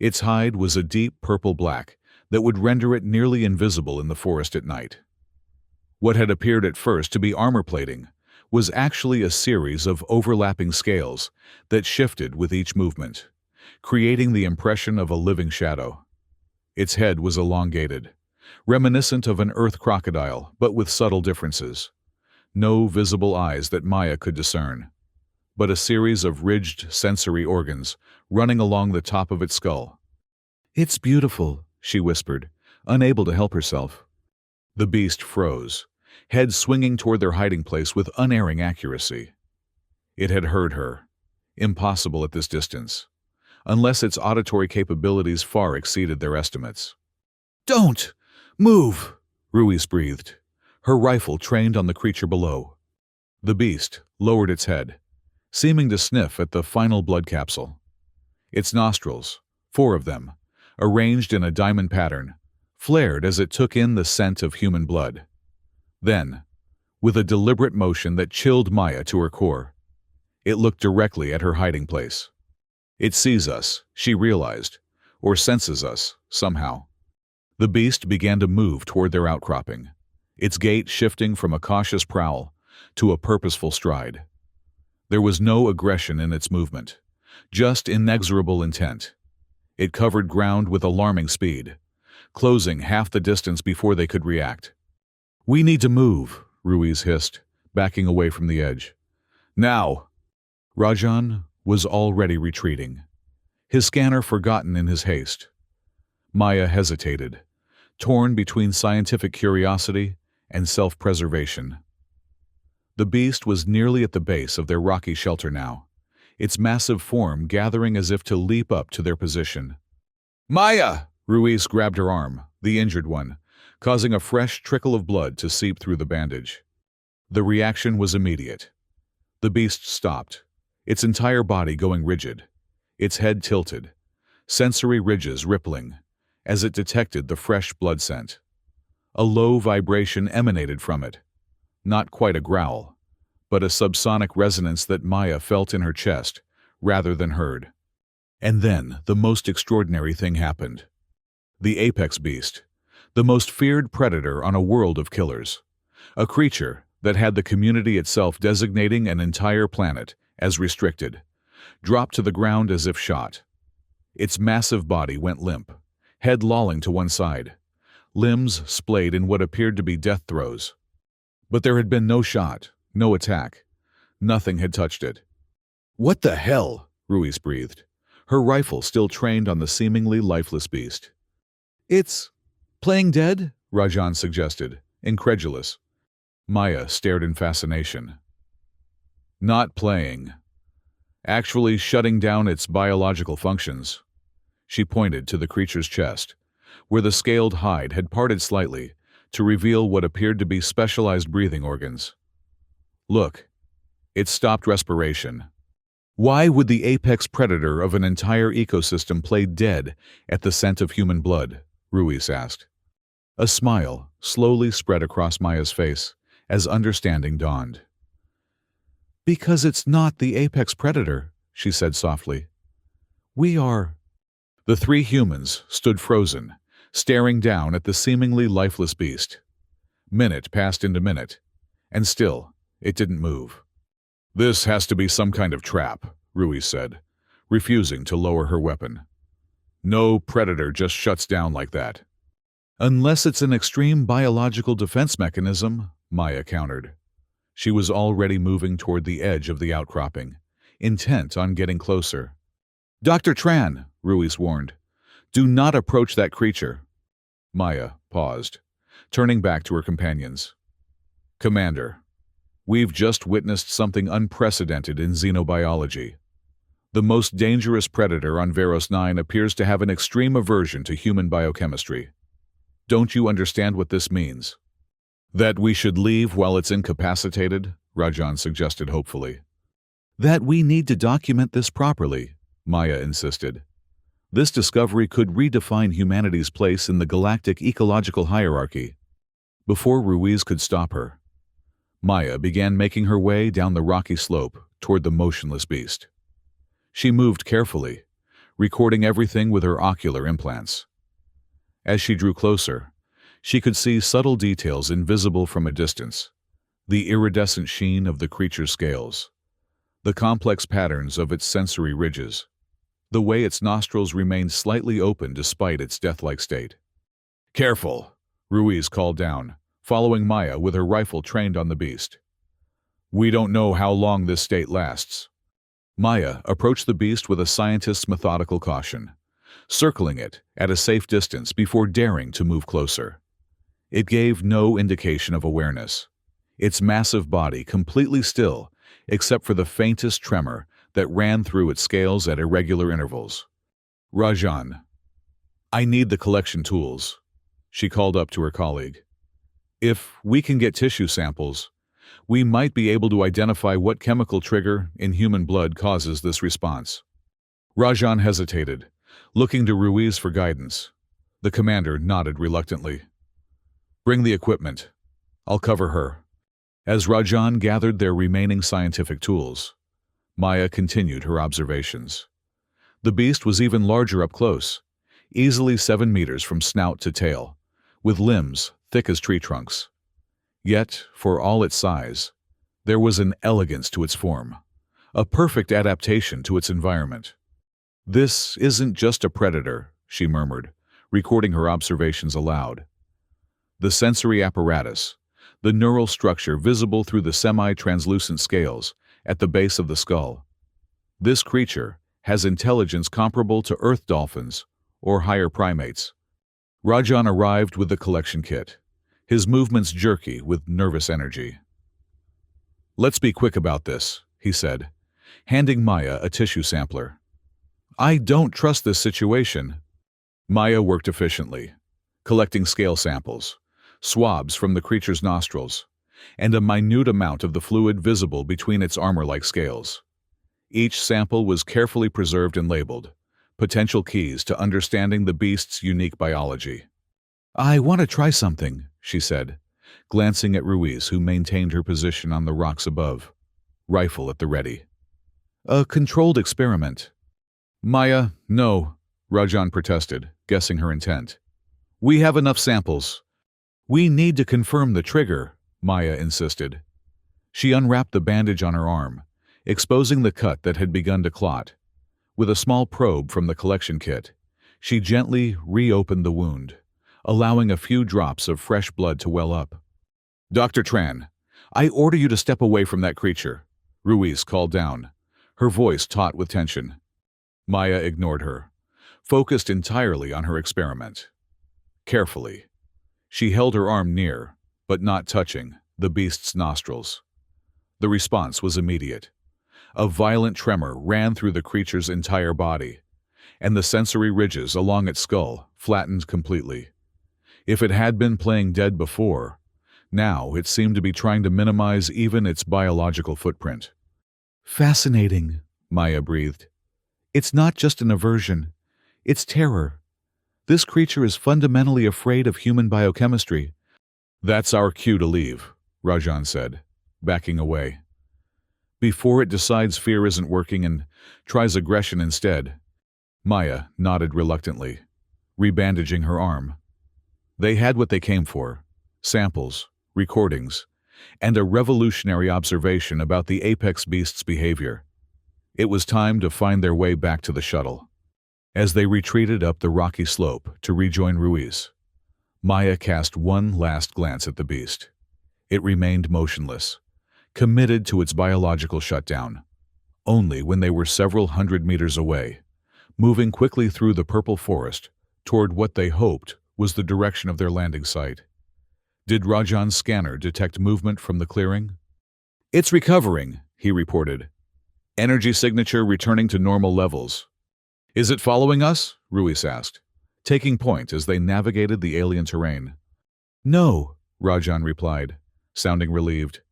Its hide was a deep purple-black that would render it nearly invisible in the forest at night. What had appeared at first to be armor plating was actually a series of overlapping scales that shifted with each movement, creating the impression of a living shadow. Its head was elongated, reminiscent of an earth crocodile, but with subtle differences. No visible eyes that Maya could discern, but a series of ridged sensory organs running along the top of its skull. "It's beautiful," she whispered, unable to help herself. The beast froze, head swinging toward their hiding place with unerring accuracy. It had heard her. Impossible at this distance, unless its auditory capabilities far exceeded their estimates. "Don't move," Ruiz breathed, her rifle trained on the creature below. The beast lowered its head, seeming to sniff at the final blood capsule. Its nostrils, 4 of them, arranged in a diamond pattern, flared as it took in the scent of human blood. Then, with a deliberate motion that chilled Maya to her core, it looked directly at her hiding place. It sees us, she realized, or senses us, somehow. The beast began to move toward their outcropping, its gait shifting from a cautious prowl to a purposeful stride. There was no aggression in its movement, just inexorable intent. It covered ground with alarming speed, closing half the distance before they could react. "We need to move," Ruiz hissed, backing away from the edge. "Now!" Rajan was already retreating, his scanner forgotten in his haste. Maya hesitated, torn between scientific curiosity and self-preservation. The beast was nearly at the base of their rocky shelter now, its massive form gathering as if to leap up to their position. "Maya!" Ruiz grabbed her arm, the injured one, causing a fresh trickle of blood to seep through the bandage. The reaction was immediate. The beast stopped, its entire body going rigid, its head tilted, sensory ridges rippling, as it detected the fresh blood scent. A low vibration emanated from it, not quite a growl, but a subsonic resonance that Maya felt in her chest rather than heard. And then the most extraordinary thing happened. The apex beast, the most feared predator on a world of killers, a creature that had the community itself designating an entire planet as restricted, dropped to the ground as if shot. Its massive body went limp, head lolling to one side, limbs splayed in what appeared to be death throes. But there had been no shot, no attack. Nothing had touched it. "What the hell?" Ruiz breathed, her rifle still trained on the seemingly lifeless beast. "It's playing dead?" Rajan suggested, incredulous. Maya stared in fascination. "Not playing. Actually shutting down its biological functions." She pointed to the creature's chest, where the scaled hide had parted slightly to reveal what appeared to be specialized breathing organs. "Look, it stopped respiration." Why would the apex predator of an entire ecosystem play dead at the scent of human blood? Ruiz asked. A smile slowly spread across Maya's face as understanding dawned. "Because it's not the apex predator," she said softly. "We are." The three humans stood frozen, staring down at the seemingly lifeless beast. Minute passed into minute, and still it didn't move. "This has to be some kind of trap," Ruiz said, refusing to lower her weapon. "No predator just shuts down like that." "Unless it's an extreme biological defense mechanism," Maya countered. She was already moving toward the edge of the outcropping, intent on getting closer. "Dr. Tran," Ruiz warned, "do not approach that creature." Maya paused, turning back to her companions. "Commander, we've just witnessed something unprecedented in xenobiology. The most dangerous predator on Veros 9 appears to have an extreme aversion to human biochemistry. Don't you understand what this means?" "That we should leave while it's incapacitated," Rajan suggested hopefully. "That we need to document this properly," Maya insisted. "This discovery could redefine humanity's place in the galactic ecological hierarchy." Before Ruiz could stop her, Maya began making her way down the rocky slope toward the motionless beast. She moved carefully, recording everything with her ocular implants. As she drew closer, she could see subtle details invisible from a distance: the iridescent sheen of the creature's scales, the complex patterns of its sensory ridges, the way its nostrils remained slightly open despite its death-like state. "Careful," Ruiz called down, following Maya with her rifle trained on the beast. "We don't know how long this state lasts." Maya approached the beast with a scientist's methodical caution, circling it at a safe distance before daring to move closer. It gave no indication of awareness, its massive body completely still except for the faintest tremor that ran through its scales at irregular intervals. "Rajan, I need the collection tools," she called up to her colleague. "If we can get tissue samples, we might be able to identify what chemical trigger in human blood causes this response." Rajan hesitated, looking to Ruiz for guidance. The commander nodded reluctantly. "Bring the equipment. I'll cover her." As Rajan gathered their remaining scientific tools, Maya continued her observations. The beast was even larger up close, easily 7 meters from snout to tail, with limbs thick as tree trunks. Yet, for all its size, there was an elegance to its form, a perfect adaptation to its environment. "This isn't just a predator," she murmured, recording her observations aloud. The sensory apparatus, the neural structure visible through the semi-translucent scales at the base of the skull. This creature has intelligence comparable to Earth dolphins or higher primates. Rajan arrived with the collection kit, his movements jerky with nervous energy. "Let's be quick about this," he said, handing Maya a tissue sampler. "I don't trust this situation." Maya worked efficiently, collecting scale samples, swabs from the creature's nostrils, and a minute amount of the fluid visible between its armor-like scales. Each sample was carefully preserved and labeled, potential keys to understanding the beast's unique biology. "I want to try something," she said, glancing at Ruiz, who maintained her position on the rocks above, rifle at the ready. "A controlled experiment." Maya, no, Rajan protested, guessing her intent. We have enough samples. We need to confirm the trigger, Maya insisted. She unwrapped the bandage on her arm, exposing the cut that had begun to clot. With a small probe from the collection kit, she gently reopened the wound, allowing a few drops of fresh blood to well up. Dr. Tran, I order you to step away from that creature, Ruiz called down, her voice taut with tension. Maya ignored her, focused entirely on her experiment. Carefully, she held her arm near, but not touching, the beast's nostrils. The response was immediate. A violent tremor ran through the creature's entire body, and the sensory ridges along its skull flattened completely. If it had been playing dead before, now it seemed to be trying to minimize even its biological footprint. Fascinating, Maya breathed. It's not just an aversion, it's terror. This creature is fundamentally afraid of human biochemistry. That's our cue to leave, Rajan said, backing away. Before it decides fear isn't working and tries aggression instead. Maya nodded reluctantly, rebandaging her arm. They had what they came for: samples, recordings, and a revolutionary observation about the apex beast's behavior. It was time to find their way back to the shuttle. As they retreated up the rocky slope to rejoin Ruiz, Maya cast one last glance at the beast. It remained motionless, committed to its biological shutdown. Only when they were several hundred meters away, moving quickly through the purple forest toward what they hoped was the direction of their landing site, did Rajan's scanner detect movement from the clearing. It's recovering, he reported. Energy signature returning to normal levels. Is it following us? Ruiz asked, taking point as they navigated the alien terrain. No, Rajan replied, sounding relieved.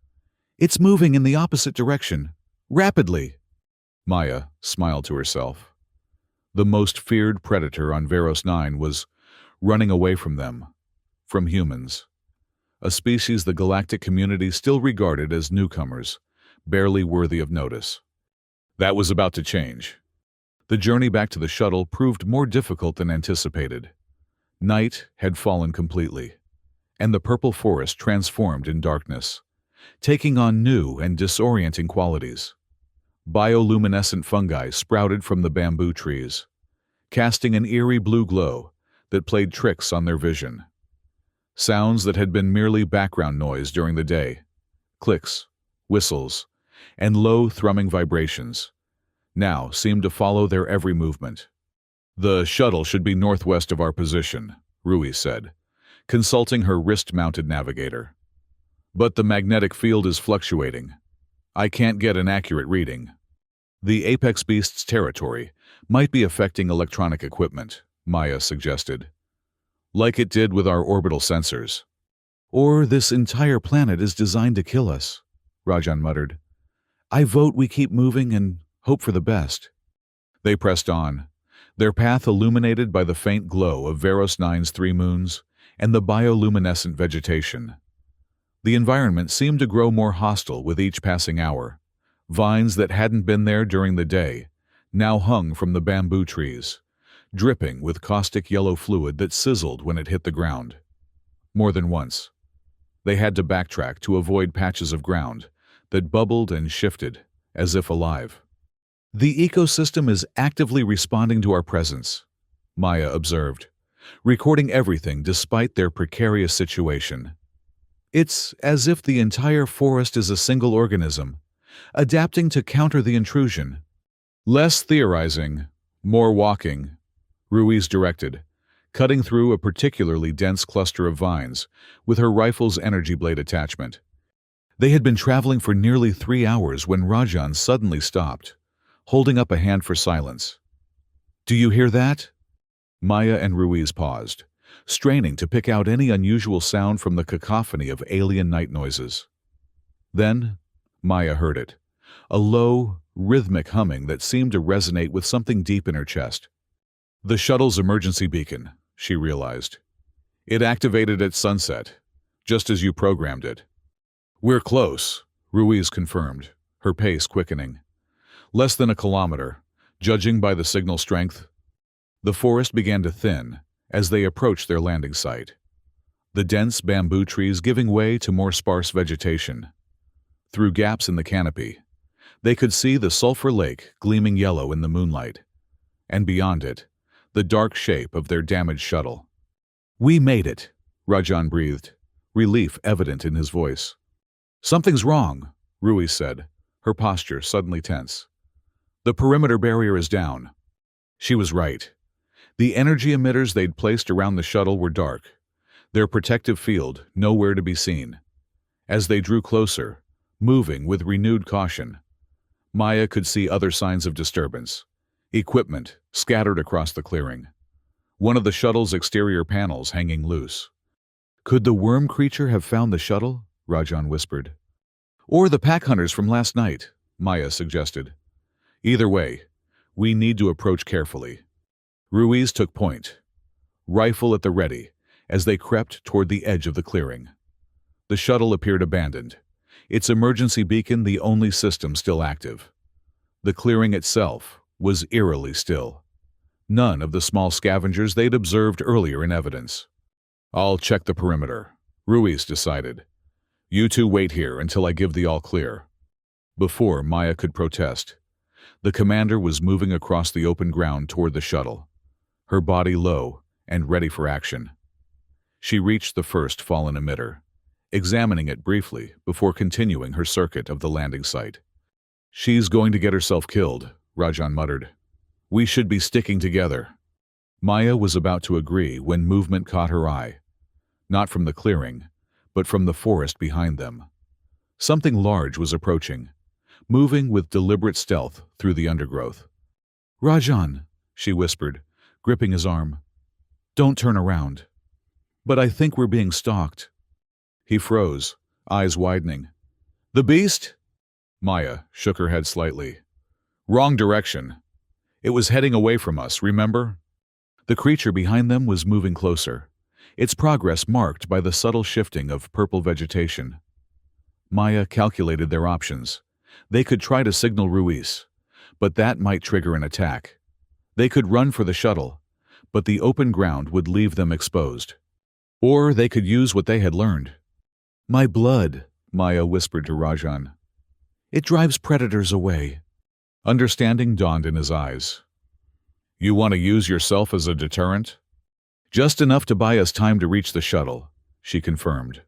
It's moving in the opposite direction, rapidly. Maya smiled to herself. The most feared predator on Veros 9 was running away from them, from humans. A species the galactic community still regarded as newcomers, barely worthy of notice. That was about to change. The journey back to the shuttle proved more difficult than anticipated. Night had fallen completely, and the purple forest transformed in darkness, taking on new and disorienting qualities. Bioluminescent fungi sprouted from the bamboo trees, casting an eerie blue glow that played tricks on their vision. Sounds that had been merely background noise during the day, clicks, whistles, and low thrumming vibrations, now seemed to follow their every movement. The shuttle should be northwest of our position, Ruiz said, consulting her wrist-mounted navigator. But the magnetic field is fluctuating. I can't get an accurate reading. The apex beast's territory might be affecting electronic equipment, Maya suggested. Like it did with our orbital sensors. Or this entire planet is designed to kill us, Rajan muttered. I vote we keep moving and hope for the best. They pressed on, their path illuminated by the faint glow of Veros 9's 3 moons and the bioluminescent vegetation. The environment seemed to grow more hostile with each passing hour. Vines that hadn't been there during the day now hung from the bamboo trees, dripping with caustic yellow fluid that sizzled when it hit the ground. More than once, they had to backtrack to avoid patches of ground that bubbled and shifted, as if alive. The ecosystem is actively responding to our presence, Maya observed, recording everything despite their precarious situation. It's as if the entire forest is a single organism, adapting to counter the intrusion. Less theorizing, more walking, Ruiz directed, cutting through a particularly dense cluster of vines with her rifle's energy blade attachment. They had been traveling for nearly 3 hours when Rajan suddenly stopped, holding up a hand for silence. Do you hear that? Maya and Ruiz paused, straining to pick out any unusual sound from the cacophony of alien night noises. Then, Maya heard it, a low, rhythmic humming that seemed to resonate with something deep in her chest. The shuttle's emergency beacon, she realized. It activated at sunset, just as you programmed it. We're close, Ruiz confirmed, her pace quickening. Less than a kilometer, Judging by the signal strength, the forest began to thin as they approached their landing site, the dense bamboo trees giving way to more sparse vegetation. Through gaps in the canopy, they could see the sulfur lake gleaming yellow in the moonlight, and beyond it, the dark shape of their damaged shuttle. "We made it," Rajan breathed, relief evident in his voice. "Something's wrong," Ruiz said, her posture suddenly tense. "The perimeter barrier is down." She was right. The energy emitters they'd placed around the shuttle were dark, their protective field nowhere to be seen. As they drew closer, moving with renewed caution, Maya could see other signs of disturbance. Equipment scattered across the clearing. One of the shuttle's exterior panels hanging loose. "Could the worm creature have found the shuttle?" Rajan whispered. "Or the pack hunters from last night," Maya suggested. "Either way, we need to approach carefully." Ruiz took point, rifle at the ready, as they crept toward the edge of the clearing. The shuttle appeared abandoned, its emergency beacon the only system still active. The clearing itself was eerily still. None of the small scavengers they'd observed earlier in evidence. "I'll check the perimeter," Ruiz decided. "You two wait here until I give the all clear." Before Maya could protest, the commander was moving across the open ground toward the shuttle, her body low and ready for action. She reached the first fallen emitter, examining it briefly before continuing her circuit of the landing site. "She's going to get herself killed," Rajan muttered. "We should be sticking together." Maya was about to agree when movement caught her eye, not from the clearing, but from the forest behind them. Something large was approaching, moving with deliberate stealth through the undergrowth. "Rajan," she whispered, gripping his arm. "Don't turn around." "But I think we're being stalked." He froze, eyes widening. "The beast?" Maya shook her head slightly. "Wrong direction. It was heading away from us, remember?" The creature behind them was moving closer, its progress marked by the subtle shifting of purple vegetation. Maya calculated their options. They could try to signal Ruiz, but that might trigger an attack. They could run for the shuttle, but the open ground would leave them exposed. Or they could use what they had learned. "My blood," Maya whispered to Rajan. "It drives predators away." Understanding dawned in his eyes. "You want to use yourself as a deterrent?" "Just enough to buy us time to reach the shuttle," she confirmed,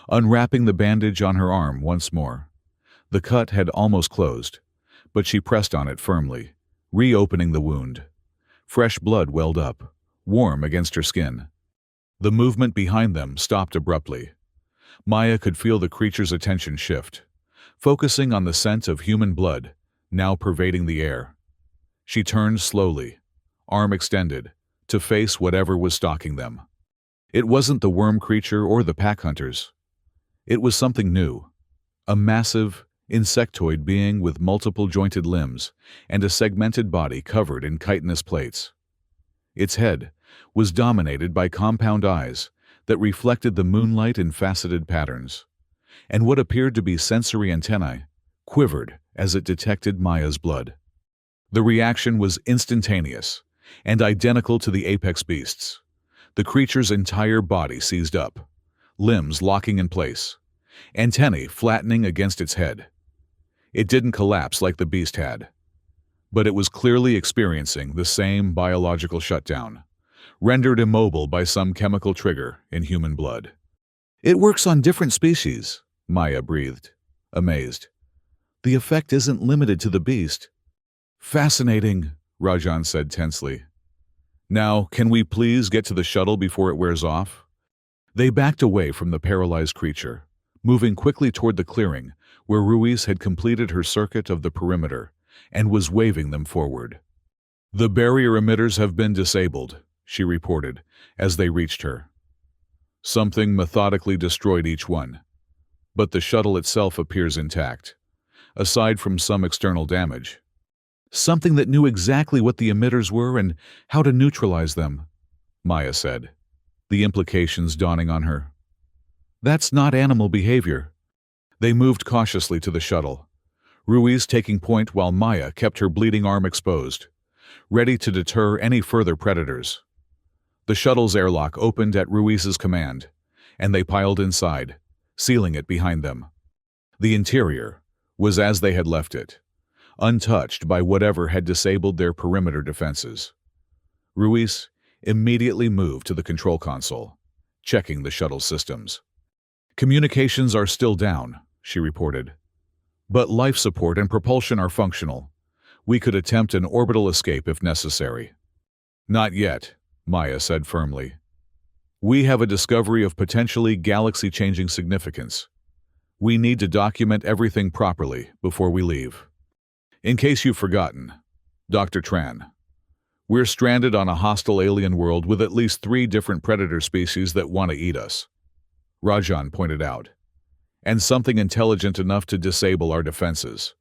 unwrapping the bandage on her arm once more. The cut had almost closed, but she pressed on it firmly, reopening the wound. Fresh blood welled up, warm against her skin. The movement behind them stopped abruptly. Maya could feel the creature's attention shift, focusing on the scent of human blood, now pervading the air. She turned slowly, arm extended, to face whatever was stalking them. It wasn't the worm creature or the pack hunters. It was something new, a massive, insectoid being with multiple jointed limbs and a segmented body covered in chitinous plates. Its head was dominated by compound eyes that reflected the moonlight in faceted patterns, and what appeared to be sensory antennae quivered as it detected Maya's blood. The reaction was instantaneous and identical to the apex beast's. The creature's entire body seized up, limbs locking in place, antennae flattening against its head. It didn't collapse like the beast had, but it was clearly experiencing the same biological shutdown, rendered immobile by some chemical trigger in human blood. "It works on different species," Maya breathed, amazed. "The effect isn't limited to the beast." "Fascinating," Rajan said tensely. "Now, can we please get to the shuttle before it wears off?" They backed away from the paralyzed creature, moving quickly toward the clearing where Ruiz had completed her circuit of the perimeter and was waving them forward. "The barrier emitters have been disabled," she reported as they reached her. "Something methodically destroyed each one, but the shuttle itself appears intact, aside from some external damage." "Something that knew exactly what the emitters were and how to neutralize them," Maya said, the implications dawning on her. "That's not animal behavior." They moved cautiously to the shuttle, Ruiz taking point while Maya kept her bleeding arm exposed, ready to deter any further predators. The shuttle's airlock opened at Ruiz's command, and they piled inside, sealing it behind them. The interior was as they had left it, untouched by whatever had disabled their perimeter defenses. Ruiz immediately moved to the control console, checking the shuttle systems. "Communications are still down," she reported. "But life support and propulsion are functional. We could attempt an orbital escape if necessary." "Not yet," Maya said firmly. "We have a discovery of potentially galaxy-changing significance. We need to document everything properly before we leave. In case you've forgotten, Dr. Tran, we're stranded on a hostile alien world with at least 3 different predator species that want to eat us," Rajan pointed out, "and something intelligent enough to disable our defenses."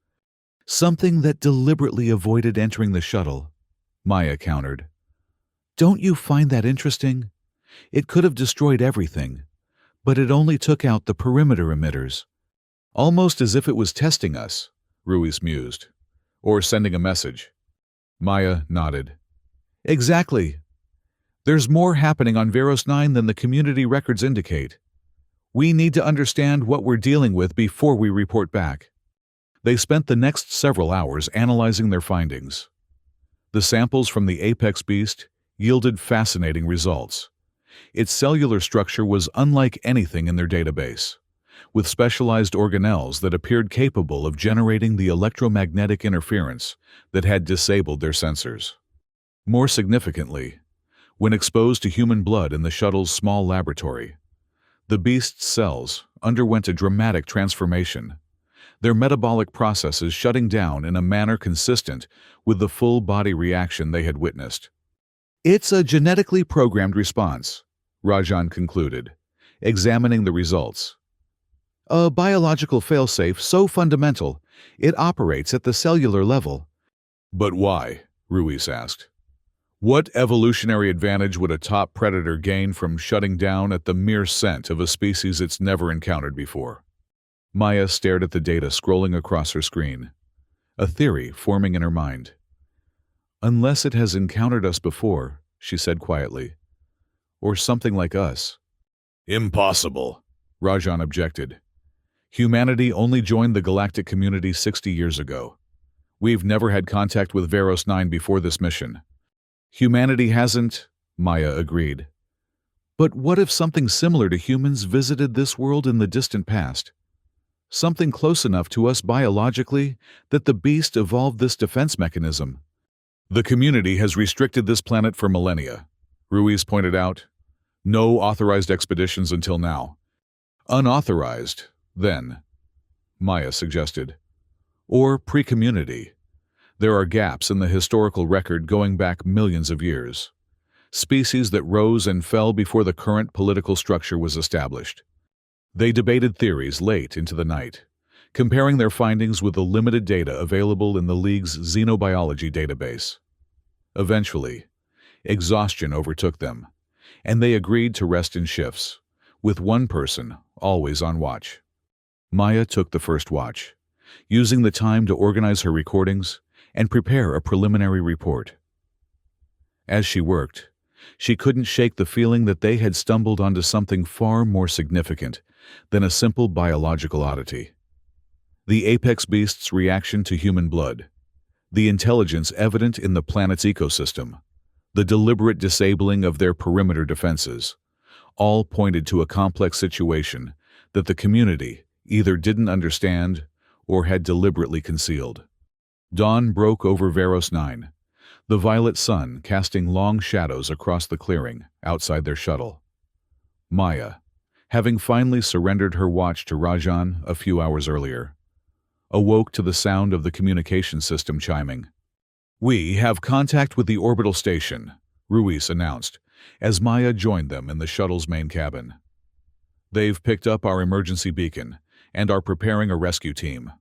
"Something that deliberately avoided entering the shuttle," Maya countered. "Don't you find that interesting? It could have destroyed everything, but it only took out the perimeter emitters." "Almost as if it was testing us," Ruiz mused. "Or sending a message." Maya nodded. "Exactly. There's more happening on Veros 9 than the community records indicate. We need to understand what we're dealing with before we report back." They spent the next several hours analyzing their findings. The samples from the apex beast yielded fascinating results. Its cellular structure was unlike anything in their database, with specialized organelles that appeared capable of generating the electromagnetic interference that had disabled their sensors. More significantly, when exposed to human blood in the shuttle's small laboratory, the beast's cells underwent a dramatic transformation, their metabolic processes shutting down in a manner consistent with the full-body reaction they had witnessed. "It's a genetically programmed response," Rajan concluded, examining the results. "A biological failsafe so fundamental, it operates at the cellular level." "But why?" Ruiz asked. "What evolutionary advantage would a top predator gain from shutting down at the mere scent of a species it's never encountered before?" Maya stared at the data scrolling across her screen, a theory forming in her mind. "Unless it has encountered us before," she said quietly. "Or something like us." "Impossible," Rajan objected. "Humanity only joined the galactic community 60 years ago. We've never had contact with Veros 9 before this mission." "Humanity hasn't," Maya agreed. "But what if something similar to humans visited this world in the distant past? Something close enough to us biologically that the beast evolved this defense mechanism." "The community has restricted this planet for millennia," Ruiz pointed out. "No authorized expeditions until now." "Unauthorized, then," Maya suggested. "Or pre-community. There are gaps in the historical record going back millions of years. Species that rose and fell before the current political structure was established." They debated theories late into the night, comparing their findings with the limited data available in the League's xenobiology database. Eventually, exhaustion overtook them, and they agreed to rest in shifts, with one person always on watch. Maya took the first watch, using the time to organize her recordings and prepare a preliminary report. As she worked, she couldn't shake the feeling that they had stumbled onto something far more significant than a simple biological oddity. The apex beast's reaction to human blood, the intelligence evident in the planet's ecosystem, the deliberate disabling of their perimeter defenses, all pointed to a complex situation that the community either didn't understand or had deliberately concealed. Dawn broke over Veros 9, the violet sun casting long shadows across the clearing outside their shuttle. Maya, having finally surrendered her watch to Rajan a few hours earlier, awoke to the sound of the communication system chiming. "We have contact with the orbital station," Ruiz announced, as Maya joined them in the shuttle's main cabin. "They've picked up our emergency beacon and are preparing a rescue team."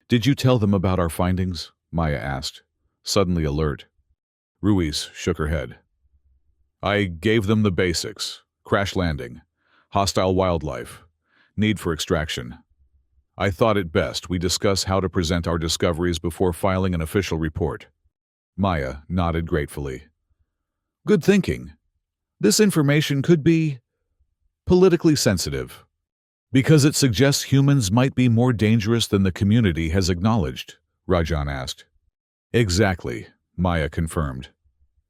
"Did you tell them about our findings?" Maya asked, suddenly alert. Ruiz shook her head. "I gave them the basics: crash landing, hostile wildlife, need for extraction. I thought it best we discuss how to present our discoveries before filing an official report." Maya nodded gratefully. Good thinking. This information could be politically sensitive, because it suggests humans might be more dangerous than the community has acknowledged, Rajan asked. Exactly, Maya confirmed.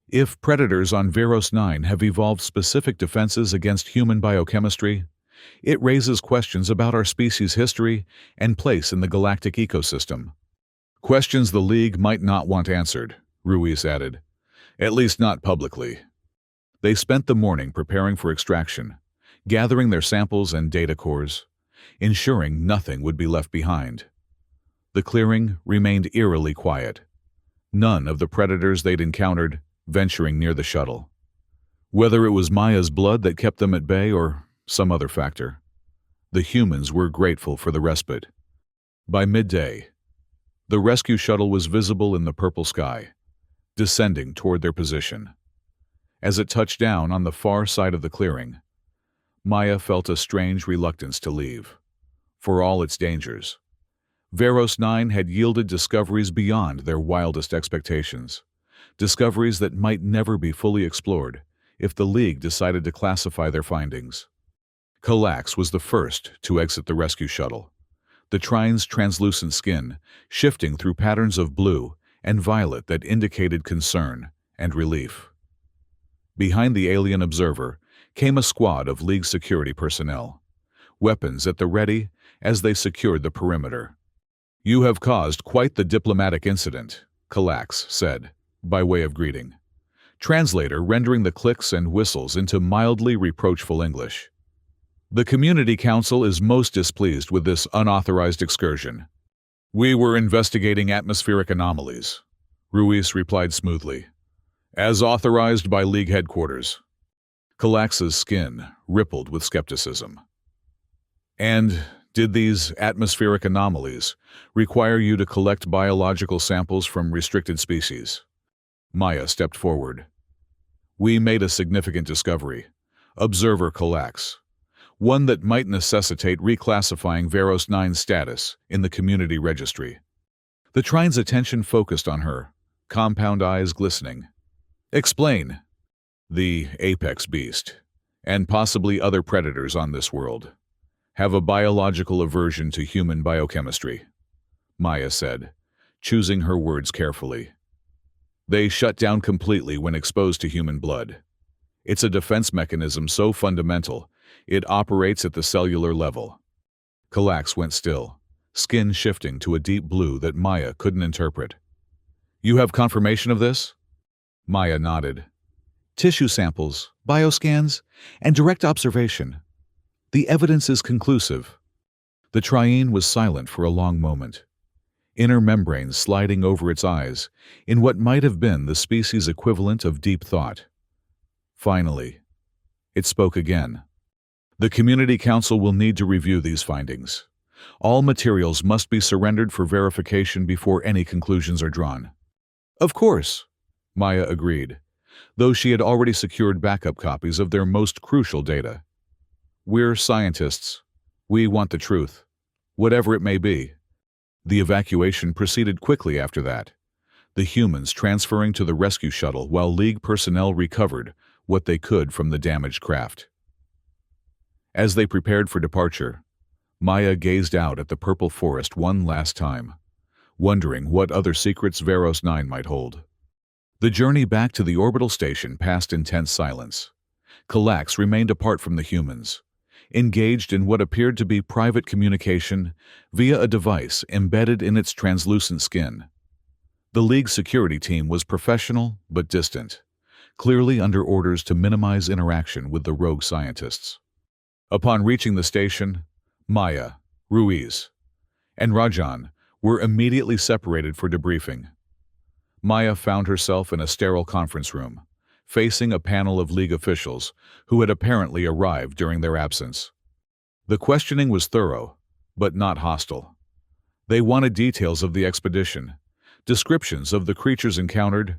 If predators on Veros 9 have evolved specific defenses against human biochemistry, it raises questions about our species' history and place in the galactic ecosystem. Questions the League might not want answered, Ruiz added. At least not publicly. They spent the morning preparing for extraction, gathering their samples and data cores, ensuring nothing would be left behind. The clearing remained eerily quiet. None of the predators they'd encountered venturing near the shuttle. Whether it was Maya's blood that kept them at bay or some other factor, the humans were grateful for the respite. By midday, the rescue shuttle was visible in the purple sky, descending toward their position. As it touched down on the far side of the clearing, Maya felt a strange reluctance to leave. For all its dangers, Veros 9 had yielded discoveries beyond their wildest expectations, discoveries that might never be fully explored if the League decided to classify their findings. Kallax was the first to exit the rescue shuttle, the Trine's translucent skin shifting through patterns of blue and violet that indicated concern and relief. Behind the alien observer came a squad of League security personnel, weapons at the ready as they secured the perimeter. You have caused quite the diplomatic incident, Kallax said, by way of greeting. Translator rendering the clicks and whistles into mildly reproachful English. The Community Council is most displeased with this unauthorized excursion. We were investigating atmospheric anomalies, Ruiz replied smoothly. As authorized by League headquarters. Kallax's skin rippled with skepticism. And did these atmospheric anomalies require you to collect biological samples from restricted species? Maya stepped forward. We made a significant discovery, Observer Kallax, one that might necessitate reclassifying Veros 9's status in the community registry. The Trine's attention focused on her, compound eyes glistening. Explain. The apex beast, and possibly other predators on this world, have a biological aversion to human biochemistry, Maya said, choosing her words carefully. They shut down completely when exposed to human blood. It's a defense mechanism so fundamental, it operates at the cellular level. Kallax went still, skin shifting to a deep blue that Maya couldn't interpret. You have confirmation of this? Maya nodded. Tissue samples, bioscans, and direct observation. The evidence is conclusive. The Trine was silent for a long moment, inner membranes sliding over its eyes in what might have been the species' equivalent of deep thought. Finally, it spoke again. The Community Council will need to review these findings. All materials must be surrendered for verification before any conclusions are drawn. Of course, Maya agreed, though she had already secured backup copies of their most crucial data. We're scientists. We want the truth, whatever it may be. The evacuation proceeded quickly after that, the humans transferring to the rescue shuttle while League personnel recovered what they could from the damaged craft. As they prepared for departure, Maya gazed out at the purple forest one last time, wondering what other secrets Veros 9 might hold. The journey back to the orbital station passed in tense silence. Kallax remained apart from the humans, engaged in what appeared to be private communication via a device embedded in its translucent skin. The League security team was professional but distant, clearly under orders to minimize interaction with the rogue scientists. Upon reaching the station, Maya, Ruiz, and Rajan were immediately separated for debriefing. Maya found herself in a sterile conference room, facing a panel of League officials who had apparently arrived during their absence. The questioning was thorough, but not hostile. They wanted details of the expedition, descriptions of the creatures encountered,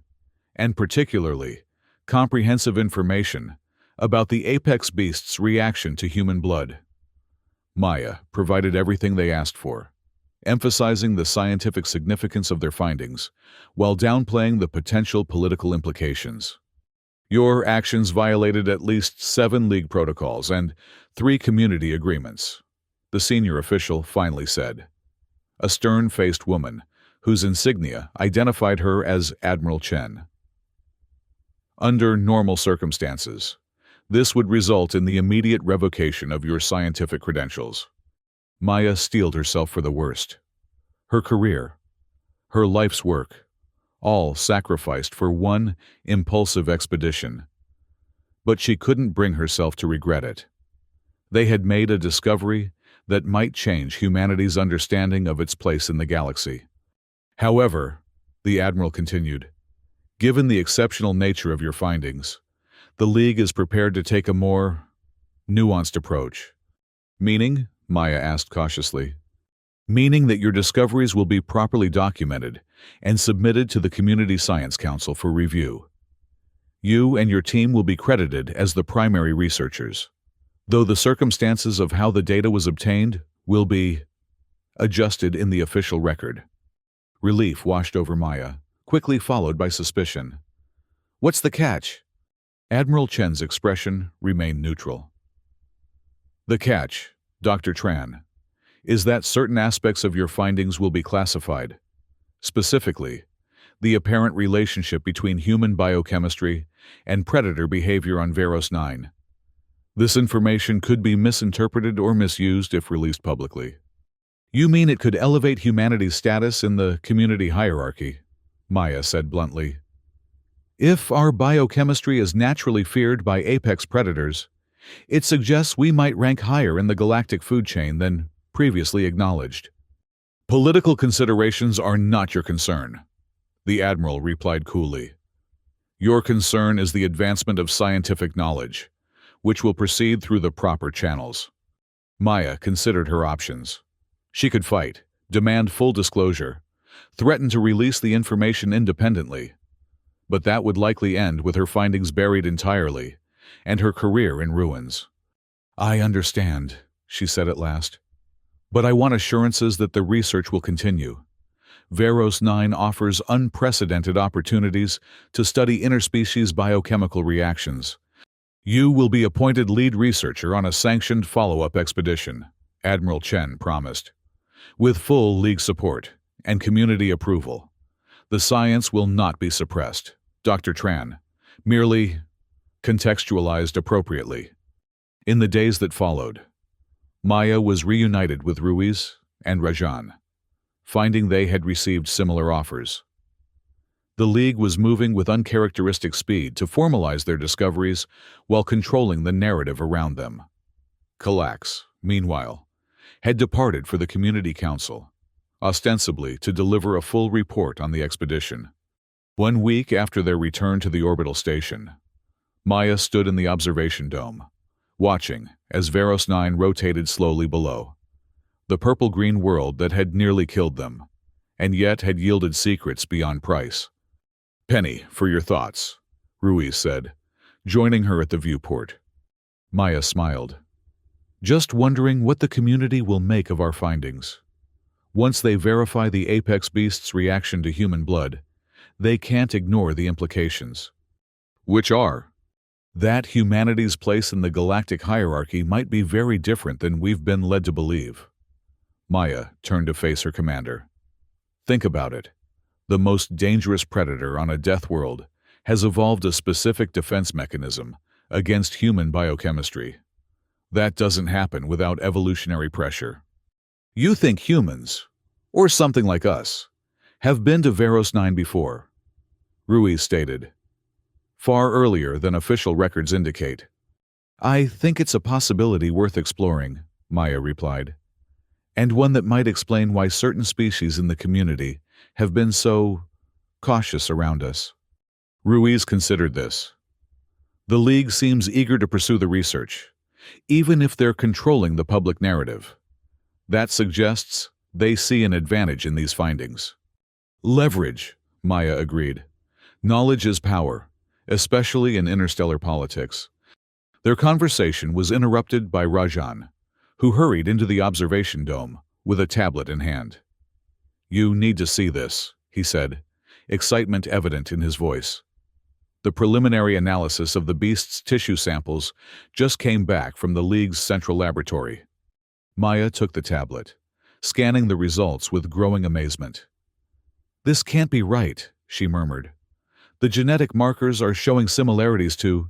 and particularly, comprehensive information about the apex beast's reaction to human blood. Maya provided everything they asked for, emphasizing the scientific significance of their findings, while downplaying the potential political implications. Your actions violated at least 7 league protocols and 3 community agreements, the senior official finally said. A stern-faced woman, whose insignia identified her as Admiral Chen. Under normal circumstances, this would result in the immediate revocation of your scientific credentials. Maya steeled herself for the worst. Her career, her life's work, all sacrificed for one impulsive expedition. But she couldn't bring herself to regret it. They had made a discovery that might change humanity's understanding of its place in the galaxy. However, the Admiral continued, given the exceptional nature of your findings, the League is prepared to take a more nuanced approach. Meaning? Maya asked cautiously. Meaning that your discoveries will be properly documented and submitted to the Community Science Council for review. You and your team will be credited as the primary researchers, though the circumstances of how the data was obtained will be adjusted in the official record. Relief washed over Maya, quickly followed by suspicion. What's the catch? Admiral Chen's expression remained neutral. The catch, Dr. Tran, is that certain aspects of your findings will be classified. Specifically, the apparent relationship between human biochemistry and predator behavior on Veros 9. This information could be misinterpreted or misused if released publicly. You mean it could elevate humanity's status in the community hierarchy? Maya said bluntly. If our biochemistry is naturally feared by apex predators, it suggests we might rank higher in the galactic food chain than previously acknowledged. Political considerations are not your concern, the Admiral replied coolly. Your concern is the advancement of scientific knowledge, which will proceed through the proper channels. Maya considered her options. She could fight, demand full disclosure, threaten to release the information independently, but that would likely end with her findings buried entirely and her career in ruins. I understand, she said at last, but I want assurances that the research will continue. Veros 9 offers unprecedented opportunities to study interspecies biochemical reactions. You will be appointed lead researcher on a sanctioned follow-up expedition, Admiral Chen promised. With full League support and community approval, the science will not be suppressed, Dr. Tran, merely contextualized appropriately. In the days that followed, Maya was reunited with Ruiz and Rajan, finding they had received similar offers. The League was moving with uncharacteristic speed to formalize their discoveries while controlling the narrative around them. Calax, meanwhile, had departed for the Community Council, ostensibly to deliver a full report on the expedition. 1 week after their return to the orbital station, Maya stood in the observation dome, watching as Veros 9 rotated slowly below. The purple-green world that had nearly killed them, and yet had yielded secrets beyond price. Penny, for your thoughts, Ruiz said, joining her at the viewport. Maya smiled. Just wondering what the community will make of our findings. Once they verify the apex beast's reaction to human blood, they can't ignore the implications. Which are that humanity's place in the galactic hierarchy might be very different than we've been led to believe. Maya turned to face her commander. Think about it. The most dangerous predator on a death world has evolved a specific defense mechanism against human biochemistry. That doesn't happen without evolutionary pressure. You think humans, or something like us, have been to Veros 9 before, Ruiz stated. Far earlier than official records indicate. I think it's a possibility worth exploring, Maya replied, and one that might explain why certain species in the community have been so cautious around us. Ruiz considered this. The League seems eager to pursue the research, even if they're controlling the public narrative. That suggests they see an advantage in these findings. Leverage, Maya agreed. Knowledge is power, especially in interstellar politics. Their conversation was interrupted by Rajan, who hurried into the observation dome with a tablet in hand. "You need to see this," he said, excitement evident in his voice. The preliminary analysis of the beast's tissue samples just came back from the League's central laboratory. Maya took the tablet, scanning the results with growing amazement. "This can't be right," she murmured. "The genetic markers are showing similarities to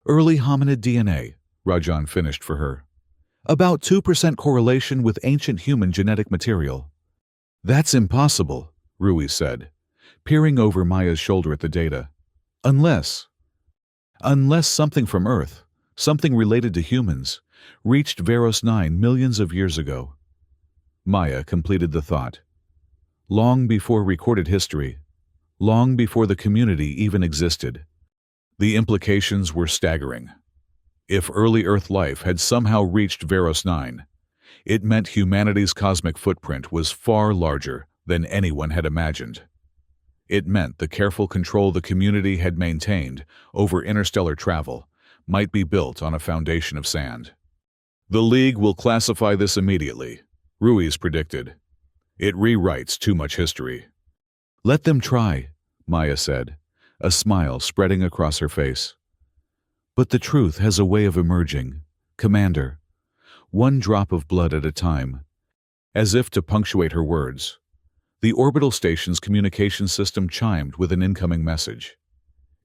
early hominid DNA," Rajan finished for her. "About 2% correlation with ancient human genetic material." "That's impossible," Rui said, peering over Maya's shoulder at the data. Unless something from Earth, something related to humans, reached Veros 9 millions of years ago." Maya completed the thought. Long before recorded history, long before the community even existed. The implications were staggering. If early Earth life had somehow reached Veros 9, it meant humanity's cosmic footprint was far larger than anyone had imagined. It meant the careful control the community had maintained over interstellar travel might be built on a foundation of sand. "The League will classify this immediately," Ruiz predicted. "It rewrites too much history." "Let them try," Maya said, a smile spreading across her face. "But the truth has a way of emerging, Commander, one drop of blood at a time." As if to punctuate her words, the orbital station's communication system chimed with an incoming message.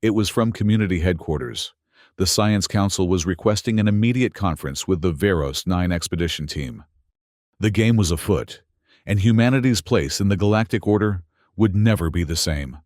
It was from community headquarters. The Science Council was requesting an immediate conference with the Veros 9 expedition team. The game was afoot, and humanity's place in the galactic order would never be the same.